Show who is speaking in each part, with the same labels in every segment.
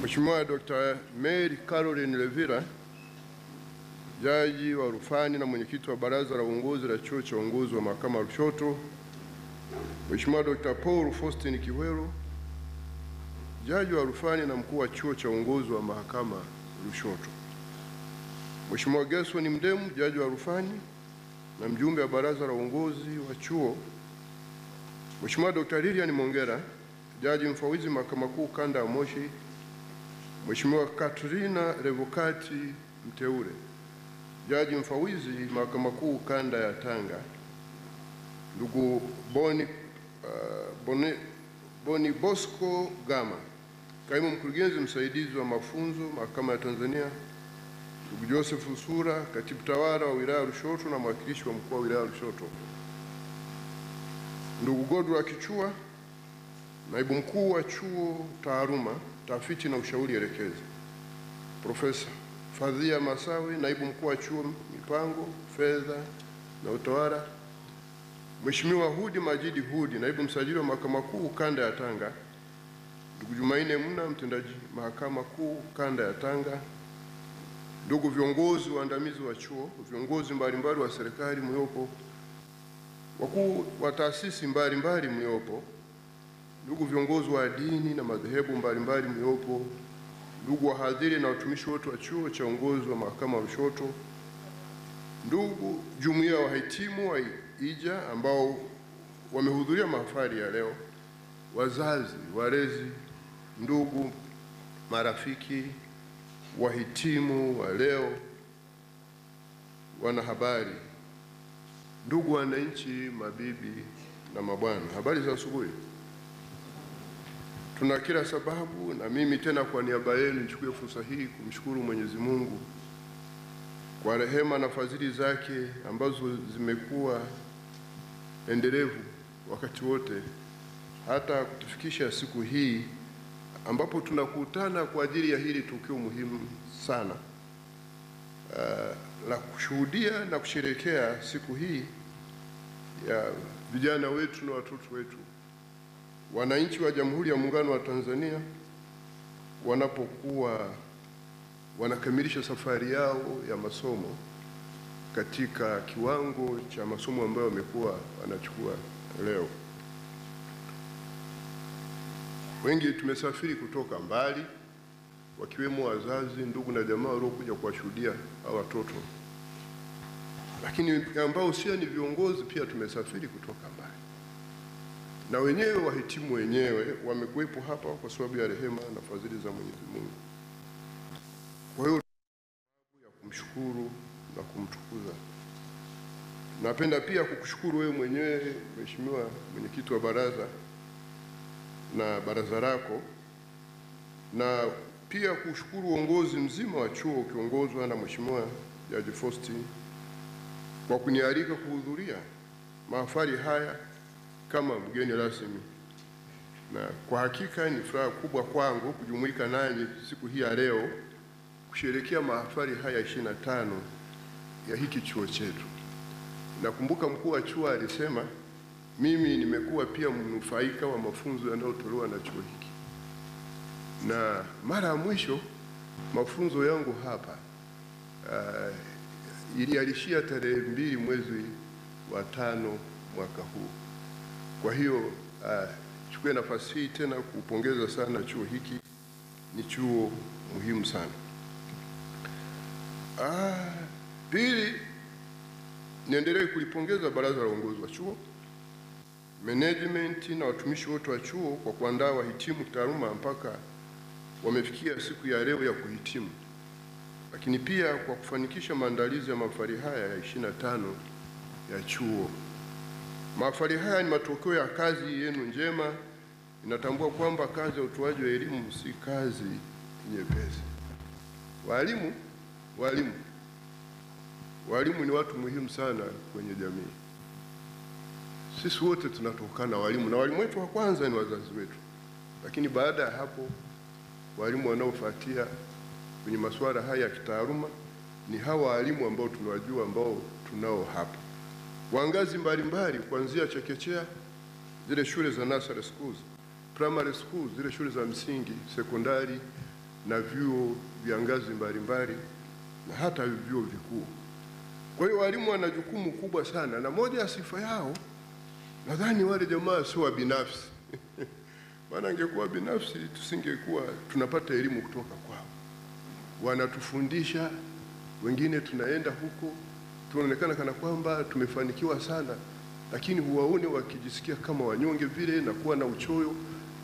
Speaker 1: Mheshimiwa Dr. Mary Caroline Levira, jaji wa rufani na mwenyekiti wa baraza la uongozi la chuo cha uongozi wa mahakama Lushoto. Mheshimiwa Dr. Paul Faustin Kiwero, jaji wa rufani na mkuu wa chuo cha uongozi wa mahakama Lushoto. Mheshimiwa Gerson Mdemu, jaji wa rufani na mjumbe wa baraza la uongozi wa chuo. Mheshimiwa Dr. Lilian Mongera, jaji mfawidhi mahakama kuu kanda ya Moshi. Mheshimiwa Katrina Revokati Mteule, jaji mfawidhi mahakama kuu kanda ya Tanga. Ndugu Boni Bosco Gama, kaimu mkurugenzi msaidizi wa mafunzo mahakama ya Tanzania. Ndugu Joseph Usura, katibu tawala wa wilaya Lushoto na mwakilishi wa mkuu wa wilaya Lushoto. Ndugu Godwa Kichua, naibu mkuu wa chuo taaluma, tafiti na ushauri elekezi. Profesa Fadhia Masawi, naibu mkuu wa chuo mipango, fedha na utawala. Mheshimiwa Hudi Majidi Hudi, naibu msajili wa mahakama kuu kanda ya Tanga. Ndugu Jumaine Muna, mtendaji mahakama kuu kanda ya Tanga. Ndugu viongozi waandamizi wa chuo, viongozi mbalimbali wa serikali mliopo, wakuu wa taasisi mbalimbali mliopo, ndugu viongozi wa dini na madhehebu mbalimbali mliopo, ndugu wahadhiri na watumishi wote wa chuo cha uongozi wa mahakama Lushoto, ndugu jumuiya wa wahitimu wa IJA ambao wamehudhuria mahafali ya leo, wazazi, walezi, ndugu, marafiki, wahitimu wa leo, wanahabari, ndugu wananchi, mabibi na mabwana, habari za asubuhi. Tuna kila sababu, na mimi tena kwa niaba yenu nichukue fursa hii kumshukuru Mwenyezi Mungu kwa rehema na fadhili zake ambazo zimekuwa endelevu wakati wote, hata kutufikisha siku hii ambapo tunakutana kwa ajili ya hili tukio muhimu sana la kushuhudia na kusherehekea siku hii ya vijana wetu na watoto wetu, wananchi wa Jamhuri ya Muungano wa Tanzania, wanapokuwa wanakamilisha safari yao ya masomo katika kiwango cha masomo ambayo wamekuwa wanachukua leo. Wengi tumesafiri kutoka mbali, wakiwemo wazazi, ndugu na jamaa waliokuja kuwashuhudia hao watoto, lakini ambao sio ni viongozi pia tumesafiri kutoka mbali, na wenyewe wahitimu wenyewe wamekuwepo hapa kwa sababu ya rehema na fadhili za Mwenyezi Mungu. Kwa hiyo ya kumshukuru na kumtukuza. Napenda pia kukushukuru wewe mwenyewe Mheshimiwa mwenyekiti wa baraza na baraza lako, na pia kushukuru uongozi mzima wa chuo ukiongozwa na Mheshimiwa Jaji Faustin kwa kunialika kuhudhuria mahafali haya kama mgeni rasmi. Na kwa hakika ni furaha kubwa kwangu kujumuika nanyi siku hii ya leo kusherehekea mahafali haya 25 ya hiki chuo chetu. Nakumbuka mkuu wa chuo alisema mimi nimekuwa pia mnufaika wa mafunzo yanayotolewa na chuo hiki, na mara ya mwisho mafunzo yangu hapa ilialishia tarehe 2 mwezi wa 5 mwaka huu. Kwa hiyo chukue nafasi hii tena kupongeza sana chuo hiki, ni chuo muhimu sana. Pili, niendelee kulipongeza baraza la uongozi wa chuo, management na watumishi wote wa chuo kwa kuandaa wahitimu kitaaluma mpaka wamefikia siku ya leo ya kuhitimu, lakini pia kwa kufanikisha maandalizi ya mahafali haya ya 25 ya chuo. Mahafali haya ni matokeo ya kazi yenu njema. Inatambua kwamba kazi ya utoaji wa elimu si kazi nyepesi. Walimu ni watu muhimu sana kwenye jamii. Sisi wote tunatokana na walimu, na walimu wetu wa kwanza ni wazazi wetu, lakini baada ya hapo walimu wanaofuatia kwenye masuala haya ya kitaaluma ni hawa walimu ambao tunawajua, ambao tunao hapa, wangazi mbalimbali, kuanzia chekechea, zile shule za nursery schools, primary schools, zile shule za msingi, sekondari, na vyuo vya ngazi mbalimbali na hata vyuo vikuu. Kwa hiyo walimu wana jukumu kubwa sana, na moja ya sifa yao, nadhani wale jamaa sio binafsi maana angekuwa binafsi tusingekuwa tunapata elimu kutoka kwao. Wanatufundisha, wengine tunaenda huko tunaonekana kana kwamba tumefanikiwa sana, lakini huwaone wakijisikia kama wanyonge vile na kuwa na uchoyo,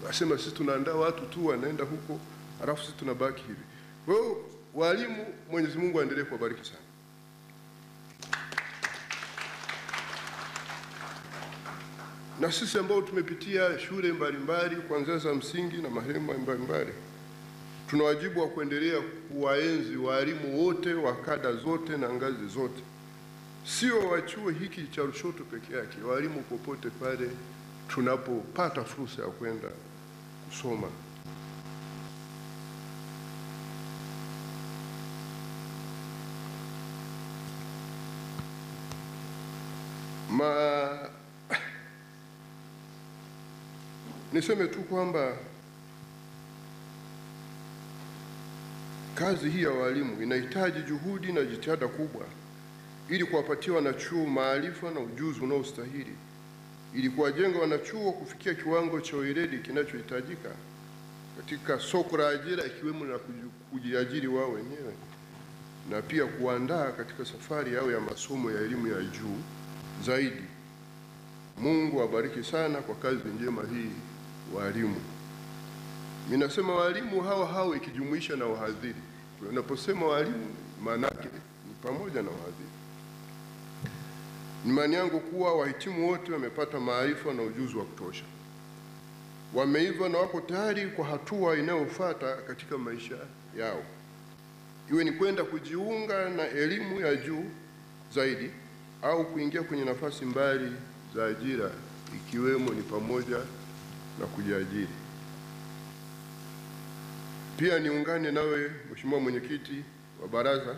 Speaker 1: wasema sisi tunaandaa watu tu wanaenda huko halafu sisi tunabaki hivi. Kwa hiyo walimu, Mwenyezi Mungu aendelee kuwabariki sana. Na sisi ambao tumepitia shule mbalimbali kuanzia za msingi na mahema mbalimbali, tuna wajibu wa kuendelea kuwaenzi walimu wote wa kada zote na ngazi zote, sio wa chuo hiki cha Lushoto peke yake, walimu popote pale tunapopata fursa ya kwenda kusoma. Niseme tu kwamba kazi hii ya walimu inahitaji juhudi na jitihada kubwa ili kuwapatia wanachuo maarifa na ujuzi unaostahili ili kuwajenga wanachuo kufikia kiwango cha weledi kinachohitajika katika soko la ajira, ikiwemo na kujiajiri wao wenyewe, na pia kuandaa katika safari yao ya masomo ya elimu ya juu zaidi. Mungu awabariki sana kwa kazi njema hii walimu. Ninasema walimu hao ikijumuisha na wahadhiri. Tunaposema walimu maana yake ni pamoja na wahadhiri. Ni imani yangu kuwa wahitimu wote wamepata maarifa na ujuzi wa kutosha, wameiva na wako tayari kwa hatua inayofuata katika maisha yao, iwe ni kwenda kujiunga na elimu ya juu zaidi au kuingia kwenye nafasi mbali za ajira, ikiwemo ni pamoja na kujiajiri. Pia niungane nawe Mheshimiwa Mwenyekiti wa Baraza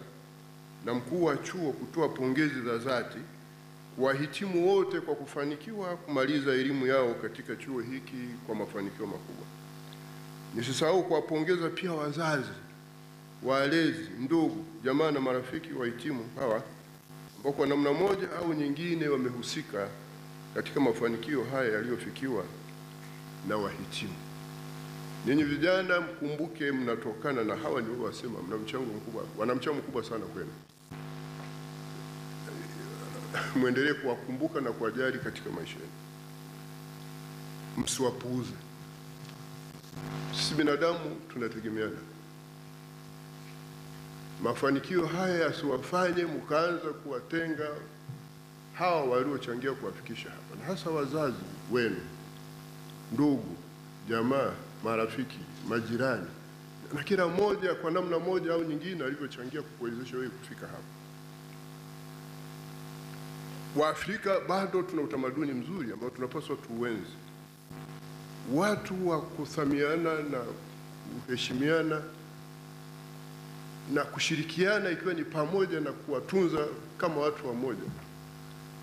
Speaker 1: na mkuu wa chuo kutoa pongezi za dhati kwa wahitimu wote kwa kufanikiwa kumaliza elimu yao katika chuo hiki kwa mafanikio makubwa. Nisisahau kuwapongeza pia wazazi, walezi, ndugu, jamaa na marafiki wahitimu hawa ambao kwa namna moja au nyingine wamehusika katika mafanikio haya yaliyofikiwa na wahitimu. Ninyi vijana mkumbuke mnatokana na hawa ndio wasema mna mchango mkubwa, wana mchango mkubwa sana kwenu. Muendelee kuwakumbuka na kuwajali katika maisha yenu. Msiwapuuze. Sisi binadamu tunategemeana. Mafanikio haya yasiwafanye mkaanza kuwatenga hawa waliochangia kuwafikisha hapa, na hasa wazazi wenu, ndugu, jamaa, marafiki, majirani, na kila mmoja kwa namna moja au nyingine alivyochangia kukuwezesha wewe kufika hapa. Waafrika bado tuna utamaduni mzuri ambao tunapaswa tuuenzi, watu wa kuthamiana na kuheshimiana na kushirikiana, ikiwa ni pamoja na kuwatunza kama watu wamoja.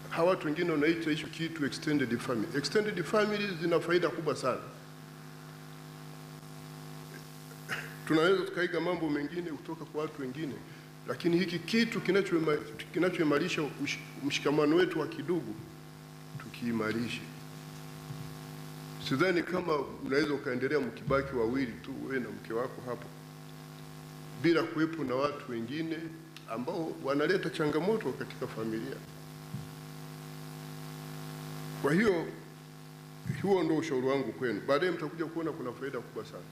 Speaker 1: Hawa watu wengine wanaita hicho kitu extended family. Extended families zina faida kubwa sana. Tunaweza tukaiga mambo mengine kutoka kwa watu wengine, lakini hiki kitu kinachoimarisha mshikamano wetu wa kidugu tukiimarishe. Sidhani kama unaweza ukaendelea mkibaki wawili tu, wewe na mke wako hapo, bila kuwepo na watu wengine ambao wanaleta changamoto katika familia. Kwa hiyo huo ndio ushauri wangu kwenu. Baadaye mtakuja kuona kuna faida kubwa sana.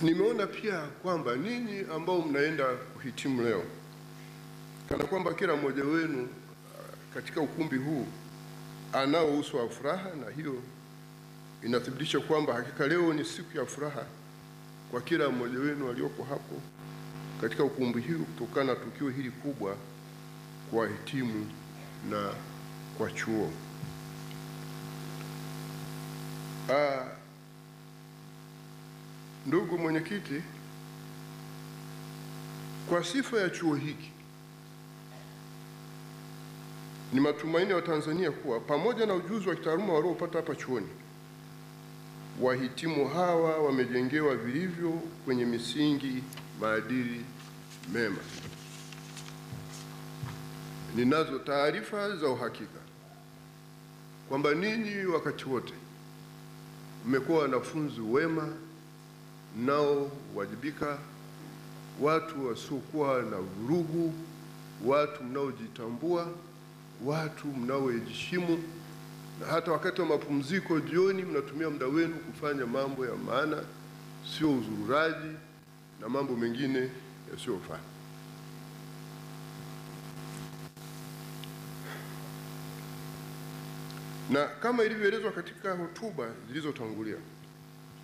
Speaker 1: Nimeona pia kwamba ninyi ambao mnaenda kuhitimu leo, kana kwamba kila mmoja wenu katika ukumbi huu anao uso wa furaha, na hiyo inathibitisha kwamba hakika leo ni siku ya furaha kwa kila mmoja wenu walioko hapo katika ukumbi huu, kutokana na tukio hili kubwa kwa wahitimu na kwa chuo. Ndugu mwenyekiti, kwa sifa ya chuo hiki Ni matumaini ya Watanzania kuwa pamoja na ujuzi wa kitaaluma waliopata hapa chuoni, wahitimu hawa wamejengewa vilivyo kwenye misingi maadili mema. Ninazo taarifa za uhakika kwamba ninyi wakati wote mmekuwa wanafunzi wema, mnaowajibika, watu wasiokuwa na vurugu, watu mnaojitambua, watu mnaoheshimu, na hata wakati wa mapumziko jioni mnatumia muda wenu kufanya mambo ya maana, sio uzururaji na mambo mengine yasiyofaa. Na kama ilivyoelezwa katika hotuba zilizotangulia,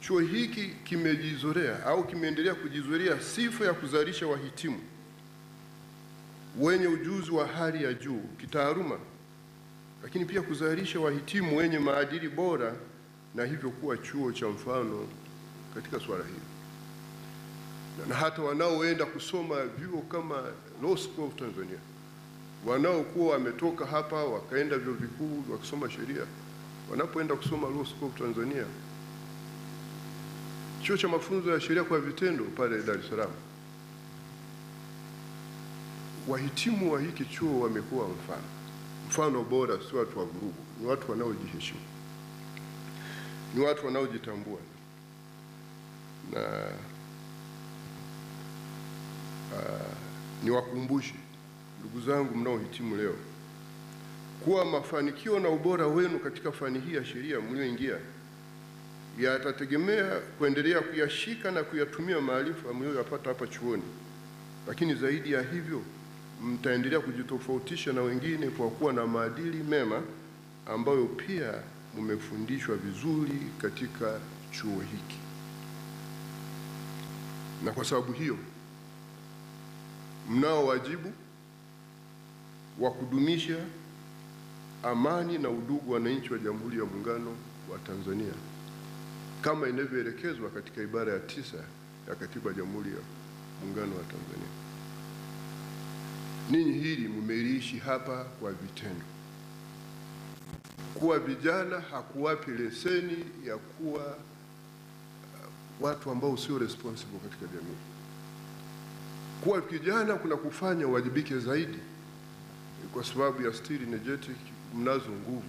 Speaker 1: chuo hiki kimejizolea au kimeendelea kujizolea sifa ya kuzalisha wahitimu wenye ujuzi wa hali ya juu kitaaluma, lakini pia kuzalisha wahitimu wenye maadili bora, na hivyo kuwa chuo cha mfano katika swala hili. Na hata wanaoenda kusoma vyuo kama Law School of Tanzania, wanaokuwa wametoka hapa wakaenda vyuo vikuu wakisoma sheria, wanapoenda kusoma Law School of Tanzania, chuo cha mafunzo ya sheria kwa vitendo pale Dar es Salaam, wahitimu wa hiki chuo wamekuwa mfano bora, si watu wa vurugu, ni watu wanaojiheshimu, ni watu wanaojitambua. Na niwakumbushe ndugu zangu mnaohitimu leo kuwa mafanikio na ubora wenu katika fani hii ya sheria mlioingia yatategemea kuendelea kuyashika na kuyatumia maarifa mlioyapata hapa chuoni, lakini zaidi ya hivyo mtaendelea kujitofautisha na wengine kwa kuwa na maadili mema ambayo pia mmefundishwa vizuri katika chuo hiki. Na kwa sababu hiyo mnao wajibu wa kudumisha amani na udugu wa wananchi wa Jamhuri ya Muungano wa Tanzania kama inavyoelekezwa katika ibara ya 9 ya Katiba ya Jamhuri ya Muungano wa Tanzania. Ninyi hili mmeliishi hapa kwa vitendo. Kuwa vijana hakuwapi leseni ya kuwa watu ambao sio responsible katika jamii. Kuwa kijana kuna kufanya uwajibike zaidi, kwa sababu ya still energetic, mnazo nguvu,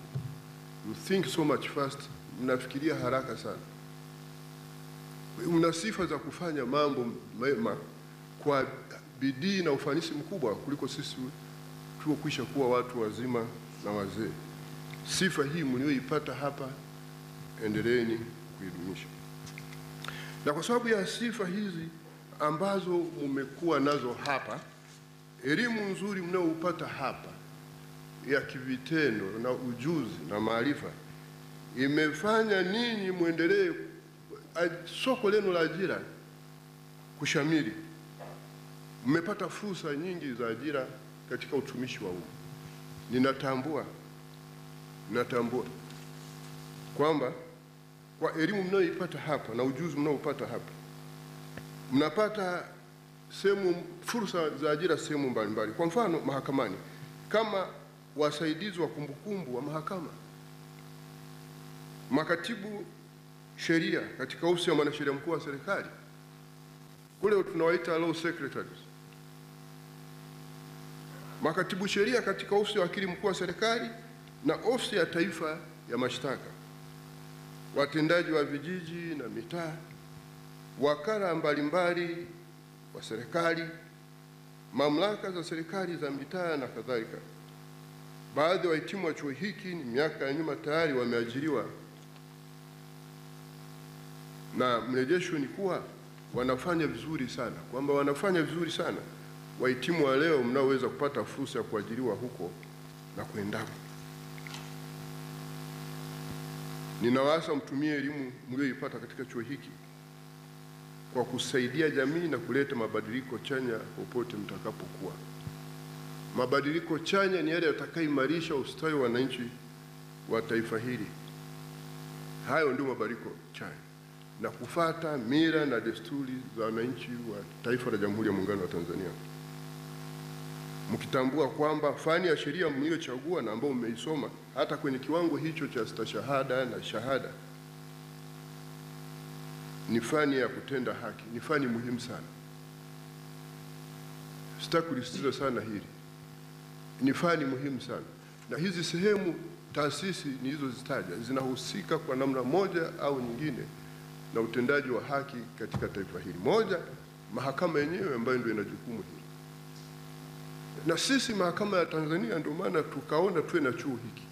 Speaker 1: you think so much fast, mnafikiria haraka sana, mna sifa za kufanya mambo mema kwa bidii na ufanisi mkubwa kuliko sisi tuliokwisha kuwa watu wazima na wazee. Sifa hii mlioipata hapa, endeleeni kuidumisha. Na kwa sababu ya sifa hizi ambazo mmekuwa nazo hapa, elimu nzuri mnayoupata hapa ya kivitendo na ujuzi na maarifa imefanya ninyi muendelee soko lenu la ajira kushamiri. Mmepata fursa nyingi za ajira katika utumishi wa umma. Ninatambua kwamba kwa elimu mnayoipata hapa na ujuzi mnaoupata hapa, mnapata fursa za ajira sehemu mbalimbali. Kwa mfano mahakamani, kama wasaidizi wa kumbukumbu wa mahakama, makatibu sheria katika ofisi ya mwanasheria mkuu wa serikali, kule tunawaita law secretaries, makatibu sheria katika ofisi ya wakili mkuu wa serikali na ofisi ya taifa ya mashtaka, watendaji wa vijiji na mitaa, wakala mbalimbali wa serikali, mamlaka za serikali za mitaa na kadhalika. Baadhi ya wahitimu wa chuo hiki ni miaka ya nyuma tayari wameajiriwa, na mrejesho ni kuwa wanafanya vizuri sana, kwamba wanafanya vizuri sana wahitimu wa leo mnaoweza kupata fursa ya kuajiriwa huko na kuendako. Ninawaasa mtumie elimu mlioipata katika chuo hiki kwa kusaidia jamii na kuleta mabadiliko chanya popote mtakapokuwa. Mabadiliko chanya ni yale yatakayoimarisha ustawi wa wananchi wa taifa hili. Hayo ndio mabadiliko chanya, na kufuata mila na desturi za wananchi wa taifa la Jamhuri ya Muungano wa Tanzania. mkitambua kwamba fani ya sheria mliochagua na ambao mmeisoma hata kwenye kiwango hicho cha stashahada na shahada ni fani ya kutenda haki, ni fani muhimu sana. Sitaki kulisitiza sana hili, ni fani muhimu sana, na hizi sehemu taasisi nilizozitaja zinahusika kwa namna moja au nyingine na utendaji wa haki katika taifa hili. Moja, mahakama yenyewe ambayo ndio ina jukumu hili, na sisi mahakama ya Tanzania ndio maana tukaona tuwe na chuo hiki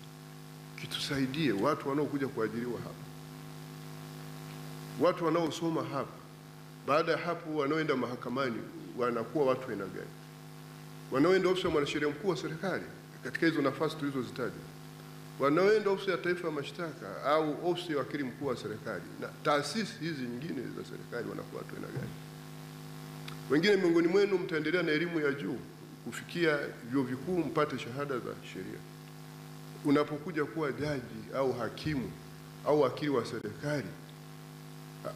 Speaker 1: kitusaidie watu wanaokuja kuajiriwa hapa, watu wanaosoma hapa, baada ya hapo wanaoenda mahakamani wanakuwa watu aina gani, wanaoenda ofisi ya mwanasheria mkuu wa serikali katika hizo nafasi tulizozitaja, wanaoenda ofisi ya taifa ya mashtaka au ofisi ya wakili mkuu wa serikali na taasisi hizi nyingine za serikali wanakuwa watu aina gani. Wengine miongoni mwenu mtaendelea na elimu ya juu kufikia vyuo vikuu mpate shahada za sheria. Unapokuja kuwa jaji au hakimu au wakili wa serikali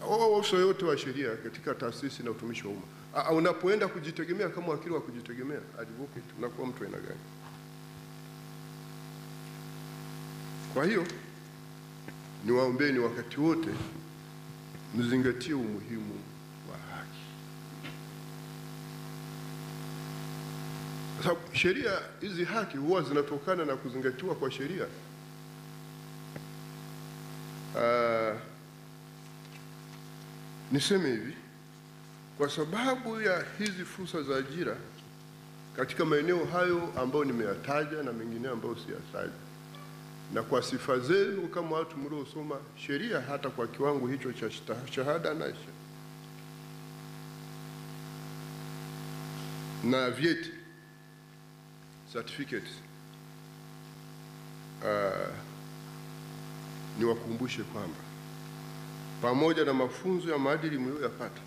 Speaker 1: au ofisa yote wa sheria katika taasisi na utumishi wa umma, unapoenda kujitegemea kama wakili wa kujitegemea, advocate, unakuwa mtu aina gani? Kwa hiyo niwaombeni wakati wote mzingatie umuhimu wa haki. Sababu sheria hizi, haki huwa zinatokana na kuzingatiwa kwa sheria. Niseme hivi, kwa sababu ya hizi fursa za ajira katika maeneo hayo ambayo nimeyataja na mengine ambayo siyataja, na kwa sifa zenu kama watu mliosoma sheria hata kwa kiwango hicho cha shahada na vyeti, certificates, niwakumbushe kwamba pamoja na mafunzo ya maadili mlioyapata,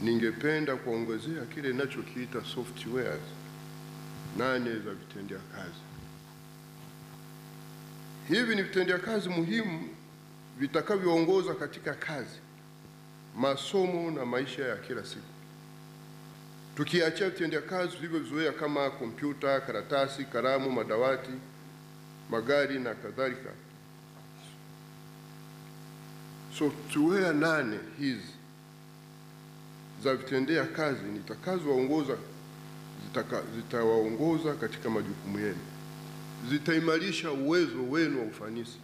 Speaker 1: ningependa kuongezea kile ninachokiita softwares 8 za vitendea kazi. Hivi ni vitendea kazi muhimu vitakavyoongoza katika kazi, masomo na maisha ya kila siku. Tukiachia vitendea kazi vilivyozoea kama kompyuta, karatasi, kalamu, madawati, magari na kadhalika, software 8 hizi za vitendea kazi zitawaongoza katika majukumu yenu, zitaimarisha uwezo wenu wa ufanisi,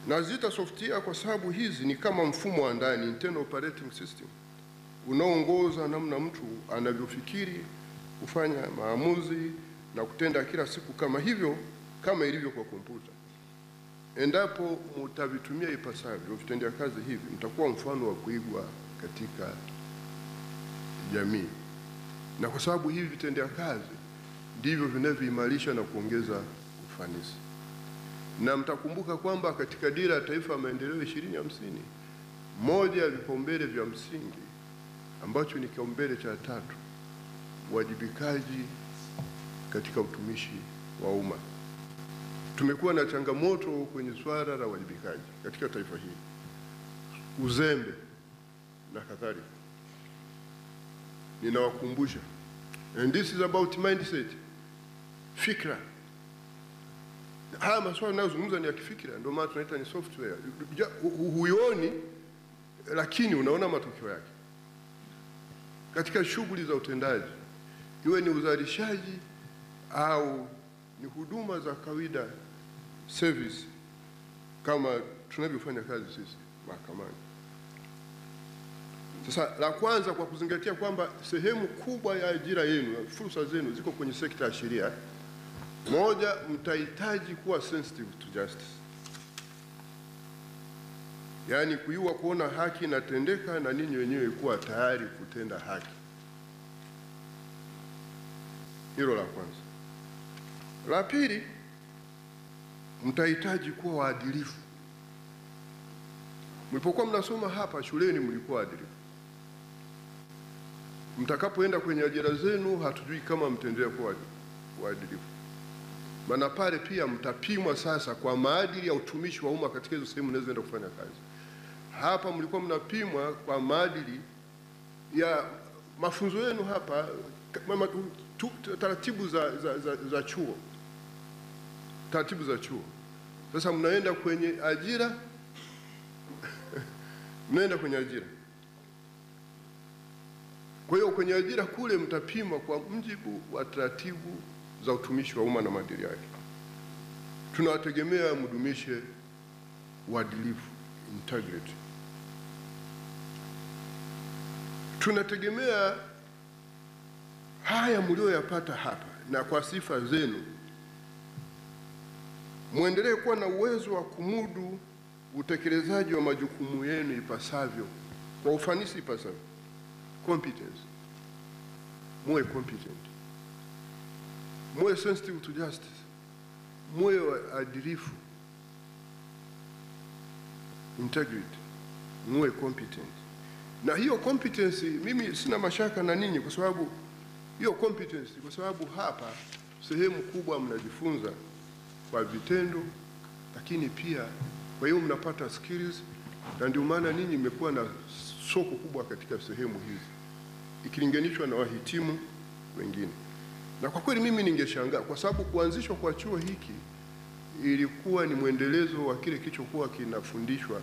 Speaker 1: na zita software kwa sababu hizi ni kama mfumo wa ndani, internal operating system, unaoongoza namna mtu anavyofikiri, kufanya maamuzi na kutenda kila siku, kama ilivyo kwa kompyuta. Endapo mtavitumia ipasavyo vitendea kazi hivi, mtakuwa mfano wa kuigwa katika jamii, na kwa sababu hivi vitendea kazi ndivyo vinavyoimarisha na kuongeza ufanisi. Na mtakumbuka kwamba katika Dira ya Taifa ya Maendeleo 2050, moja ya vipaumbele vya msingi ambacho ni kipaumbele cha 3, uwajibikaji katika utumishi wa umma. Tumekuwa na changamoto kwenye swala la uwajibikaji katika taifa hili, uzembe na kadhalika. Ninawakumbusha, and this is about mindset, fikra. Haya masuala ninayozungumza ni ya kifikira, ndio maana tunaita ni software. Huioni lakini unaona matokeo yake katika shughuli za utendaji, iwe ni uzalishaji au ni huduma za kawaida, service, kama tunavyofanya kazi sisi mahakamani. Sasa la kwanza, kwa kuzingatia kwamba sehemu kubwa ya ajira yenu, fursa zenu ziko kwenye sekta ya sheria, moja, mtahitaji kuwa sensitive to justice, yaani kuona haki inatendeka na ninyi wenyewe kuwa tayari kutenda haki. Hilo la kwanza. La pili, mtahitaji kuwa waadilifu. Mlipokuwa mnasoma hapa shuleni mlikuwa waadilifu. Mtakapoenda kwenye ajira zenu hatujui kama mtaendelea kuwa waadilifu. Maana pale pia mtapimwa sasa kwa maadili ya utumishi wa umma katika hizo sehemu mnazoenda kufanya kazi. Hapa mlikuwa mnapimwa kwa maadili ya mafunzo yenu hapa taratibu za chuo, taratibu za chuo. Sasa mnaenda kwenye ajira mnaenda kwenye ajira. Kwa hiyo kwenye ajira kule mtapimwa kwa mujibu wa taratibu za utumishi wa umma na maadili yake. Tunawategemea mdumishe uadilifu, integrity. Tunategemea haya mlioyapata hapa na kwa sifa zenu muendelee kuwa na uwezo wa kumudu utekelezaji wa majukumu yenu ipasavyo, kwa ufanisi ipasavyo. Competence. Muwe competent. Muwe sensitive to justice. Muwe adilifu. Integrity. Muwe competent. Na hiyo competence mimi sina mashaka na ninyi, kwa sababu hiyo competence, kwa sababu hapa sehemu kubwa mnajifunza kwa vitendo, lakini pia kwa hiyo mnapata skills, na ndio maana ninyi mmekuwa na soko kubwa katika sehemu hizi ikilinganishwa na wahitimu wengine. Na kwa kweli mimi ningeshangaa, kwa sababu kuanzishwa kwa chuo hiki ilikuwa ni mwendelezo wa kile kilichokuwa kinafundishwa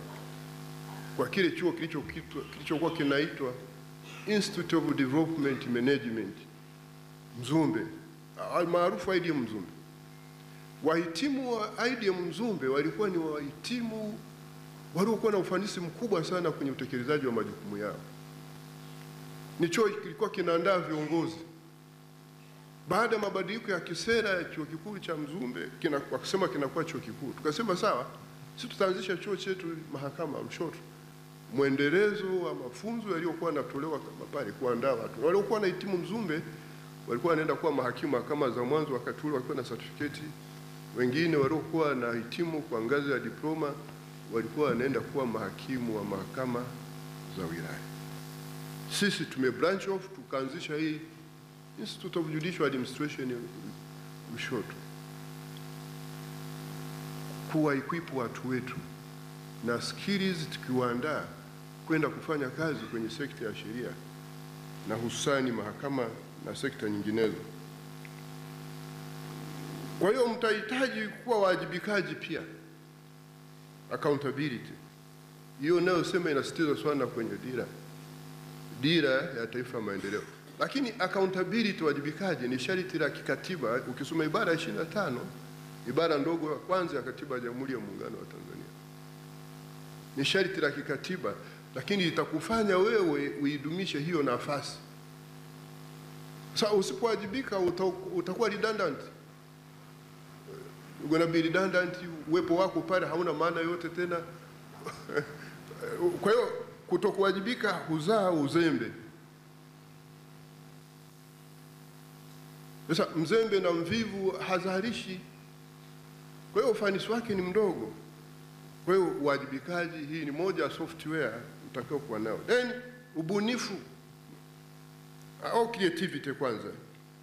Speaker 1: kwa kile chuo kilichokuwa kinaitwa Institute of Development Management Mzumbe, maarufu IDM Mzumbe. Wahitimu wa IDM Mzumbe walikuwa ni wahitimu waliokuwa na ufanisi mkubwa sana kwenye utekelezaji wa majukumu yao. Ni chuo kilikuwa kinaandaa viongozi. Baada ya mabadiliko ya kisera ya chuo kikuu cha Mzumbe, wakasema kinakuwa chuo kikuu. Tukasema sawa, sisi tutaanzisha chuo chetu mahakama Lushoto. Mwendelezo wa mafunzo yaliyokuwa yanatolewa kama pale, kuandaa watu waliokuwa na hitimu Mzumbe walikuwa wanaenda kuwa mahakimu kama za mwanzo, wakati ule walikuwa na certificate. Wengine waliokuwa na hitimu kwa ngazi ya diploma walikuwa wanaenda kuwa mahakimu wa mahakama za wilaya. Sisi tume branch off, tukaanzisha hii Institute of Judicial Administration Lushoto, kuwa equip watu wetu na skills, tukiwaandaa kwenda kufanya kazi kwenye sekta ya sheria na hususani mahakama na sekta nyinginezo. Kwa hiyo mtahitaji kuwa wajibikaji pia, accountability. Hiyo nayo sema inasitiza sana kwenye dira ya taifa ya maendeleo. Lakini accountability, wajibikaji, ni sharti la kikatiba. Ukisoma ibara ya 25, ibara ndogo ya kwanza ya katiba ya Jamhuri ya Muungano wa Tanzania, ni sharti la kikatiba, lakini itakufanya wewe uidumishe hiyo nafasi. Sasa usipowajibika utakuwa redundant. You're going to be redundant, uwepo wako pale hauna maana yote tena. Kwa hiyo kutokuwajibika huzaa uzembe. Sasa mzembe na mvivu hazalishi, kwa hiyo ufanisi wake ni mdogo. Kwa hiyo uwajibikaji, hii ni moja ya software utakao kuwa nao. Then ubunifu au creativity kwanza,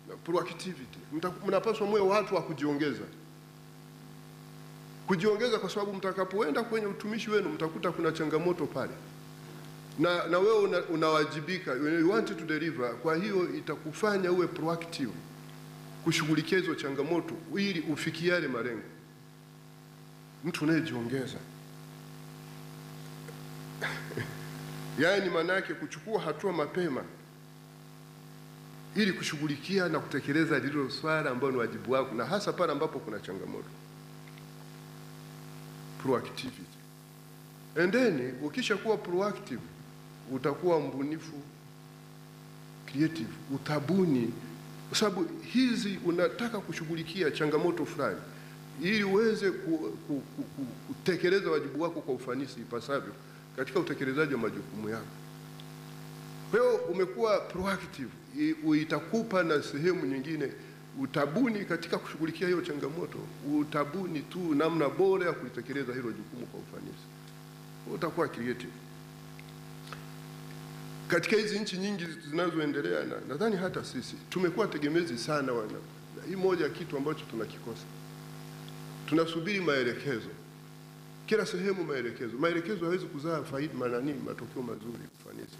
Speaker 1: na proactivity. Mnapaswa mwe watu wa kujiongeza. Kujiongeza kwa sababu mtakapoenda kwenye utumishi wenu mtakuta kuna changamoto pale. Na wewe unawajibika, you want to deliver. Kwa hiyo itakufanya uwe proactive kushughulikia hizo changamoto ili ufikiane malengo. Mtu unayejiongeza yaani maana yake kuchukua hatua mapema ili kushughulikia na kutekeleza lilo swala ambalo ni wajibu wako, na hasa pale ambapo kuna changamoto. Proactivity. And then ukisha kuwa proactive utakuwa mbunifu, creative, utabuni, kwa sababu hizi unataka kushughulikia changamoto fulani ili uweze kutekeleza wajibu wako kwa ufanisi ipasavyo katika utekelezaji wa majukumu yako. Kwa hiyo umekuwa proactive, itakupa na sehemu nyingine utabuni katika kushughulikia hiyo changamoto, utabuni tu namna bora ya kulitekeleza hilo jukumu kwa ufanisi. Utakuwa creative. Katika hizi nchi nyingi zinazoendelea, na nadhani hata sisi tumekuwa tegemezi sana hii moja ya kitu ambacho tunakikosa. Tunasubiri maelekezo. Kila sehemu maelekezo. Maelekezo hawezi kuzaa faida, matokeo mazuri, ufanisi.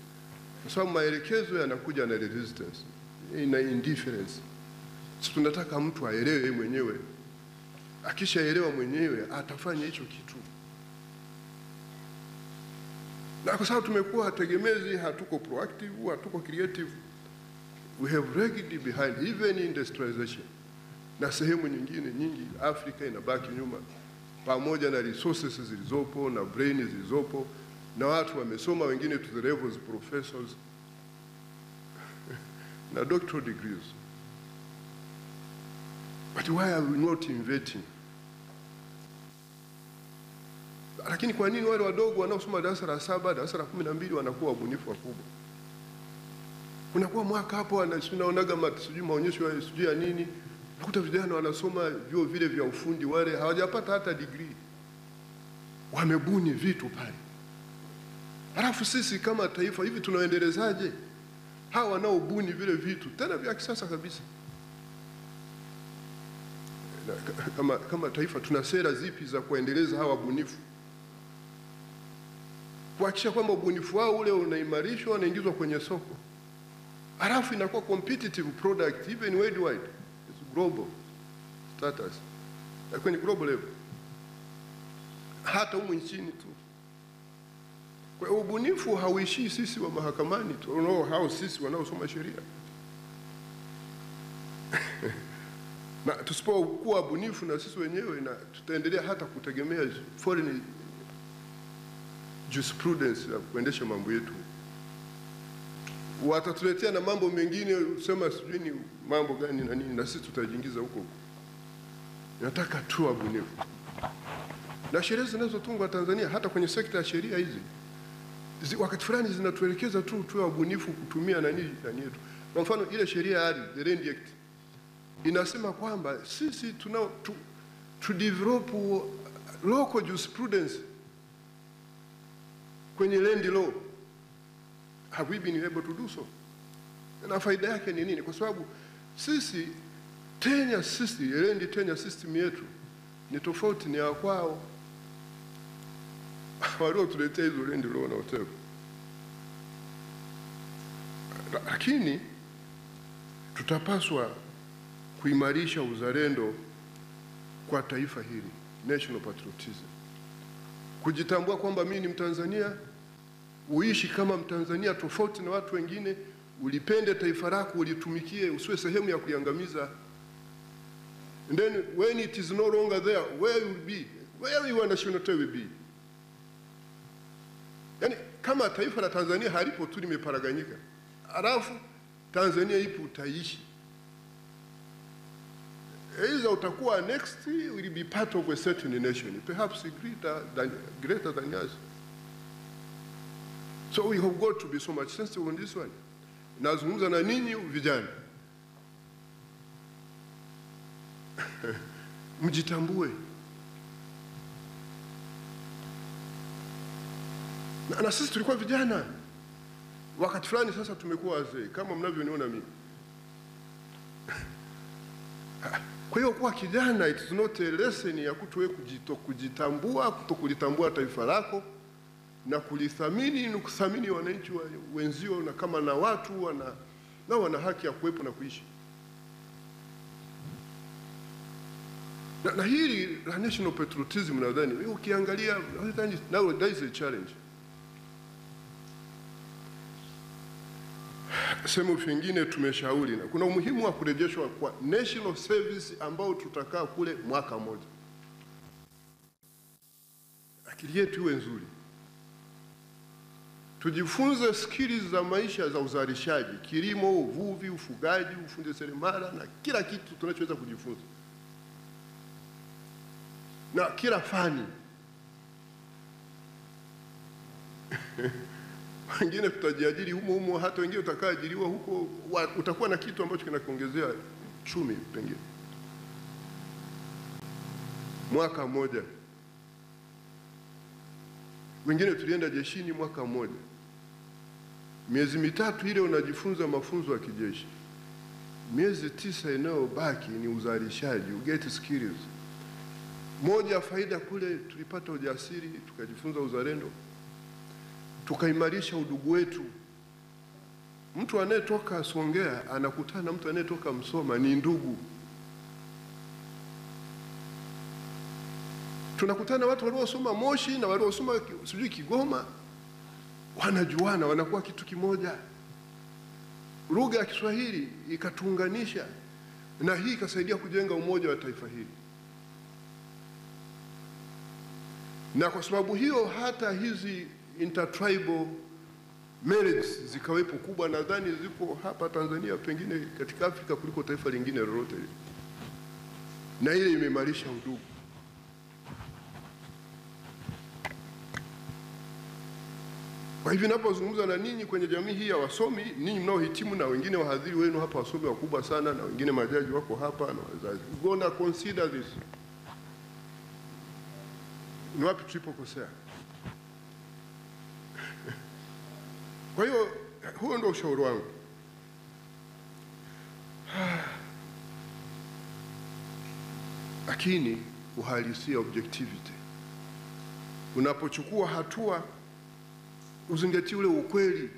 Speaker 1: kwa sababu maelekezo yanakuja na resistance, ina indifference. Sisi tunataka mtu aelewe mwenyewe, akishaelewa mwenyewe atafanya hicho kitu. Na kwa sababu tumekuwa tegemezi, hatuko proactive, hatuko creative, we have lagged behind even industrialization. Na sehemu nyingine nyingi Afrika inabaki nyuma, pamoja na resources zilizopo na brain zilizopo na watu wamesoma, wengine to the levels professors na doctoral degrees. But why are we not inventing? Lakini kwa nini wale wadogo wanaosoma darasa la 7, darasa la 12 wanakuwa wabunifu wakubwa? Kunakuwa mwaka hapo wanaonaga maonyesho ya nini, nakuta vijana wanasoma vyuo vile vya ufundi, wale hawajapata hata degree, wamebuni vitu pale. Halafu sisi kama taifa hivi tunaendelezaje hawa wanaobuni vile vitu tena vya kisasa kabisa? Kama taifa tuna sera zipi za kuendeleza hawa wabunifu, kuhakikisha kwamba ubunifu wao ule unaimarishwa, unaingizwa kwenye soko, halafu inakuwa competitive product even worldwide, it's global status, kwenye global level, hata humu nchini tu. Kwa ubunifu hauishii sisi wa mahakamani tu, hao sisi wanaosoma sheria. Na tusipokuwa bunifu na sisi wenyewe, na tutaendelea hata kutegemea foreign jurisprudence ya kuendesha mambo yetu. Watatuletea na mambo mengine, usema sijui ni mambo gani na nini, na sisi tutajiingiza huko. Nataka tu wabunifu. Na sheria zinazotungwa Tanzania hata kwenye sekta ya sheria hizi, wakati fulani zinatuelekeza tu wabunifu kutumia nani yetu. Kwa mfano ile sheria ya ardhi, the Land Act, inasema kwamba sisi to develop local jurisprudence kwenye land law. Have we been able to do so? Na faida yake ni nini? Kwa sababu sisi tenure system, land tenure system yetu ni tofauti ni ya kwao. Walio tuletea hizo land law na whatever. Lakini tutapaswa kuimarisha uzalendo kwa taifa hili, national patriotism. Kujitambua kwamba mimi ni Mtanzania, uishi kama Mtanzania tofauti na watu wengine, ulipende taifa lako, ulitumikie, usiwe sehemu ya kuiangamiza. And then when it is no longer there, where you will be? Where your nationality will be? Yani kama taifa la Tanzania halipo tu limeparaganyika, alafu Tanzania ipo utaishi, either utakuwa next will be part of a certain nation, perhaps greater than us. So we have got to be so much sensitive on this one. Nazungumza na ninyi vijana, mjitambue. Na sisi tulikuwa vijana wakati fulani, sasa tumekuwa wazee kama mnavyoniona mimi. Kwa hiyo kuwa kijana, it is not a lesson ya kutowe kujitambua, kutokulitambua taifa lako na kulithamini na kuthamini wananchi wenzio, na kama na watu wana haki ya kuwepo na kuishi. Na hili la national patriotism, nadhani ukiangalia now there is a challenge. Sehemu nyingine tumeshauri na kuna umuhimu wa kurejeshwa kwa national service ambao tutakaa kule mwaka mmoja. Akili yetu iwe nzuri, tujifunze skills za maisha za uzalishaji, kilimo, uvuvi, ufugaji, ufundi seremala na kila kitu tunachoweza kujifunza, na kila fani. Wengine tutajiajiri humo, hata wengine utakaajiriwa huko, utakuwa na kitu ambacho kinakuongezea chumi pengine. Mwaka mmoja. Wengine tulienda jeshini mwaka mmoja. Miezi mitatu ile unajifunza mafunzo ya kijeshi. Miezi 9 inayobaki ni uzalishaji, you get skills. Moja faida kule tulipata ujasiri, tukajifunza uzalendo, tukaimarisha udugu wetu Mtu anayetoka Songea anakutana na mtu anayetoka Msoma, ni ndugu. Tunakutana watu waliosoma Moshi na waliosoma sijui Kigoma, wanajuana, wanakuwa kitu kimoja. Lugha ya Kiswahili ikatuunganisha, na hii ikasaidia kujenga umoja wa taifa hili. Na kwa sababu hiyo hata hizi intertribal marriages zikawepo kubwa, nadhani ziko hapa Tanzania, pengine katika Afrika kuliko taifa lingine lolote, na ile imeimarisha udugu. Kwa hivyo ninapozungumza na ninyi kwenye jamii hii ya wasomi, ninyi mnaohitimu na wengine wahadhiri wenu hapa wasomi wakubwa sana, na wengine majaji wako hapa na wazazi, gonna consider this. Ni wapi tulipokosea? Kwa hiyo huo ndio ushauri wangu. Lakini uhalisia, objectivity, unapochukua hatua uzingatie ule ukweli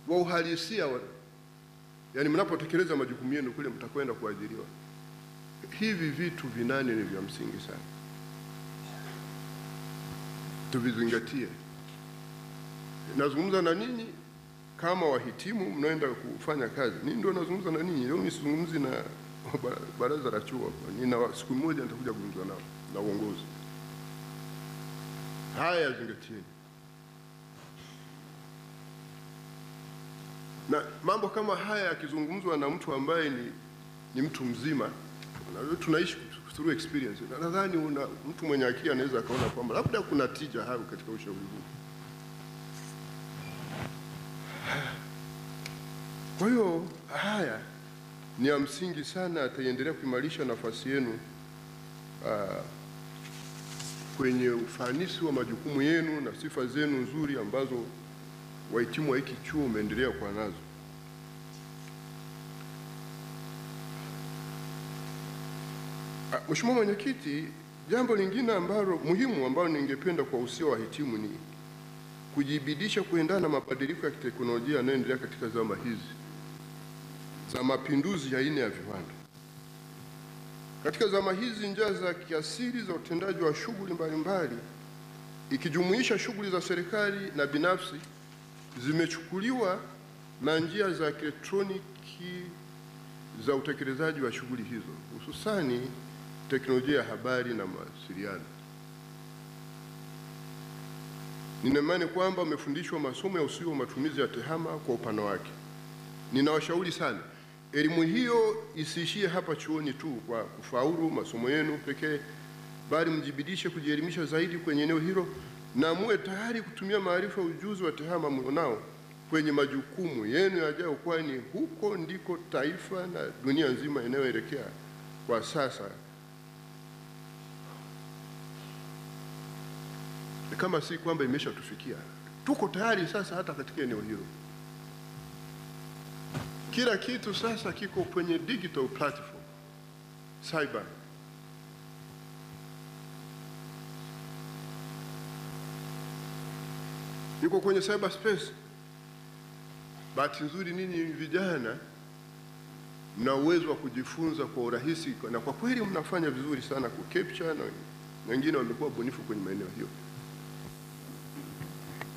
Speaker 1: wa uhalisia yani mnapotekeleza majukumu yenu kule mtakwenda kuajiriwa. Hivi vitu vinane ni vya msingi sana, tuvizingatie. Nazungumza na ninyi kama wahitimu mnaenda kufanya kazi. Ninyi ndio nazungumza na ninyi. Leo nisizungumzi na baraza la chuo. Nina siku moja nitakuja kuzungumza nao na uongozi. Haya zingatieni. Na mambo kama haya yakizungumzwa na mtu ambaye ni mtu mzima, na tunaishi through experience, nadhani mtu mwenye akili anaweza akaona kwamba labda kuna tija hapo katika ushauri huu. Kwa hiyo haya ni ya msingi sana, ataendelea kuimarisha nafasi yenu kwenye ufanisi wa majukumu yenu na sifa zenu nzuri ambazo wahitimu wa hiki chuo umeendelea kuwa nazo. Mheshimiwa Mwenyekiti, jambo lingine ambalo muhimu ambalo ningependa kuwahusia wahitimu ni kujibidisha kuendana na mabadiliko ya kiteknolojia yanayoendelea katika zama hizi za mapinduzi ya aina ya viwanda. Katika zama hizi, njia za kiasili za utendaji wa shughuli mbalimbali ikijumuisha shughuli za serikali na binafsi zimechukuliwa na njia za kielektroniki za utekelezaji wa shughuli hizo, hususani teknolojia ya habari na mawasiliano. Nina imani kwamba mmefundishwa masomo ya usio matumizi ya tehama kwa upana wake. Ninawashauri sana, elimu hiyo isiishie hapa chuoni tu kwa kufaulu masomo yenu pekee, bali mjibidishe kujielimisha zaidi kwenye eneo hilo na muwe tayari kutumia maarifa, ujuzi wa tehama mlionao kwenye majukumu yenu yajayo, kwani huko ndiko taifa na dunia nzima inayoelekea kwa sasa. Kama si kwamba imeshatufikia, tuko tayari sasa hata katika eneo hilo. Kila kitu sasa kiko kwenye digital platform, cyber. Yuko kwenye cyber space. Bahati nzuri ninyi vijana mna uwezo wa kujifunza kwa urahisi, na kwa kweli mnafanya vizuri sana ku capture, na wengine wamekuwa bunifu kwenye maeneo hiyo.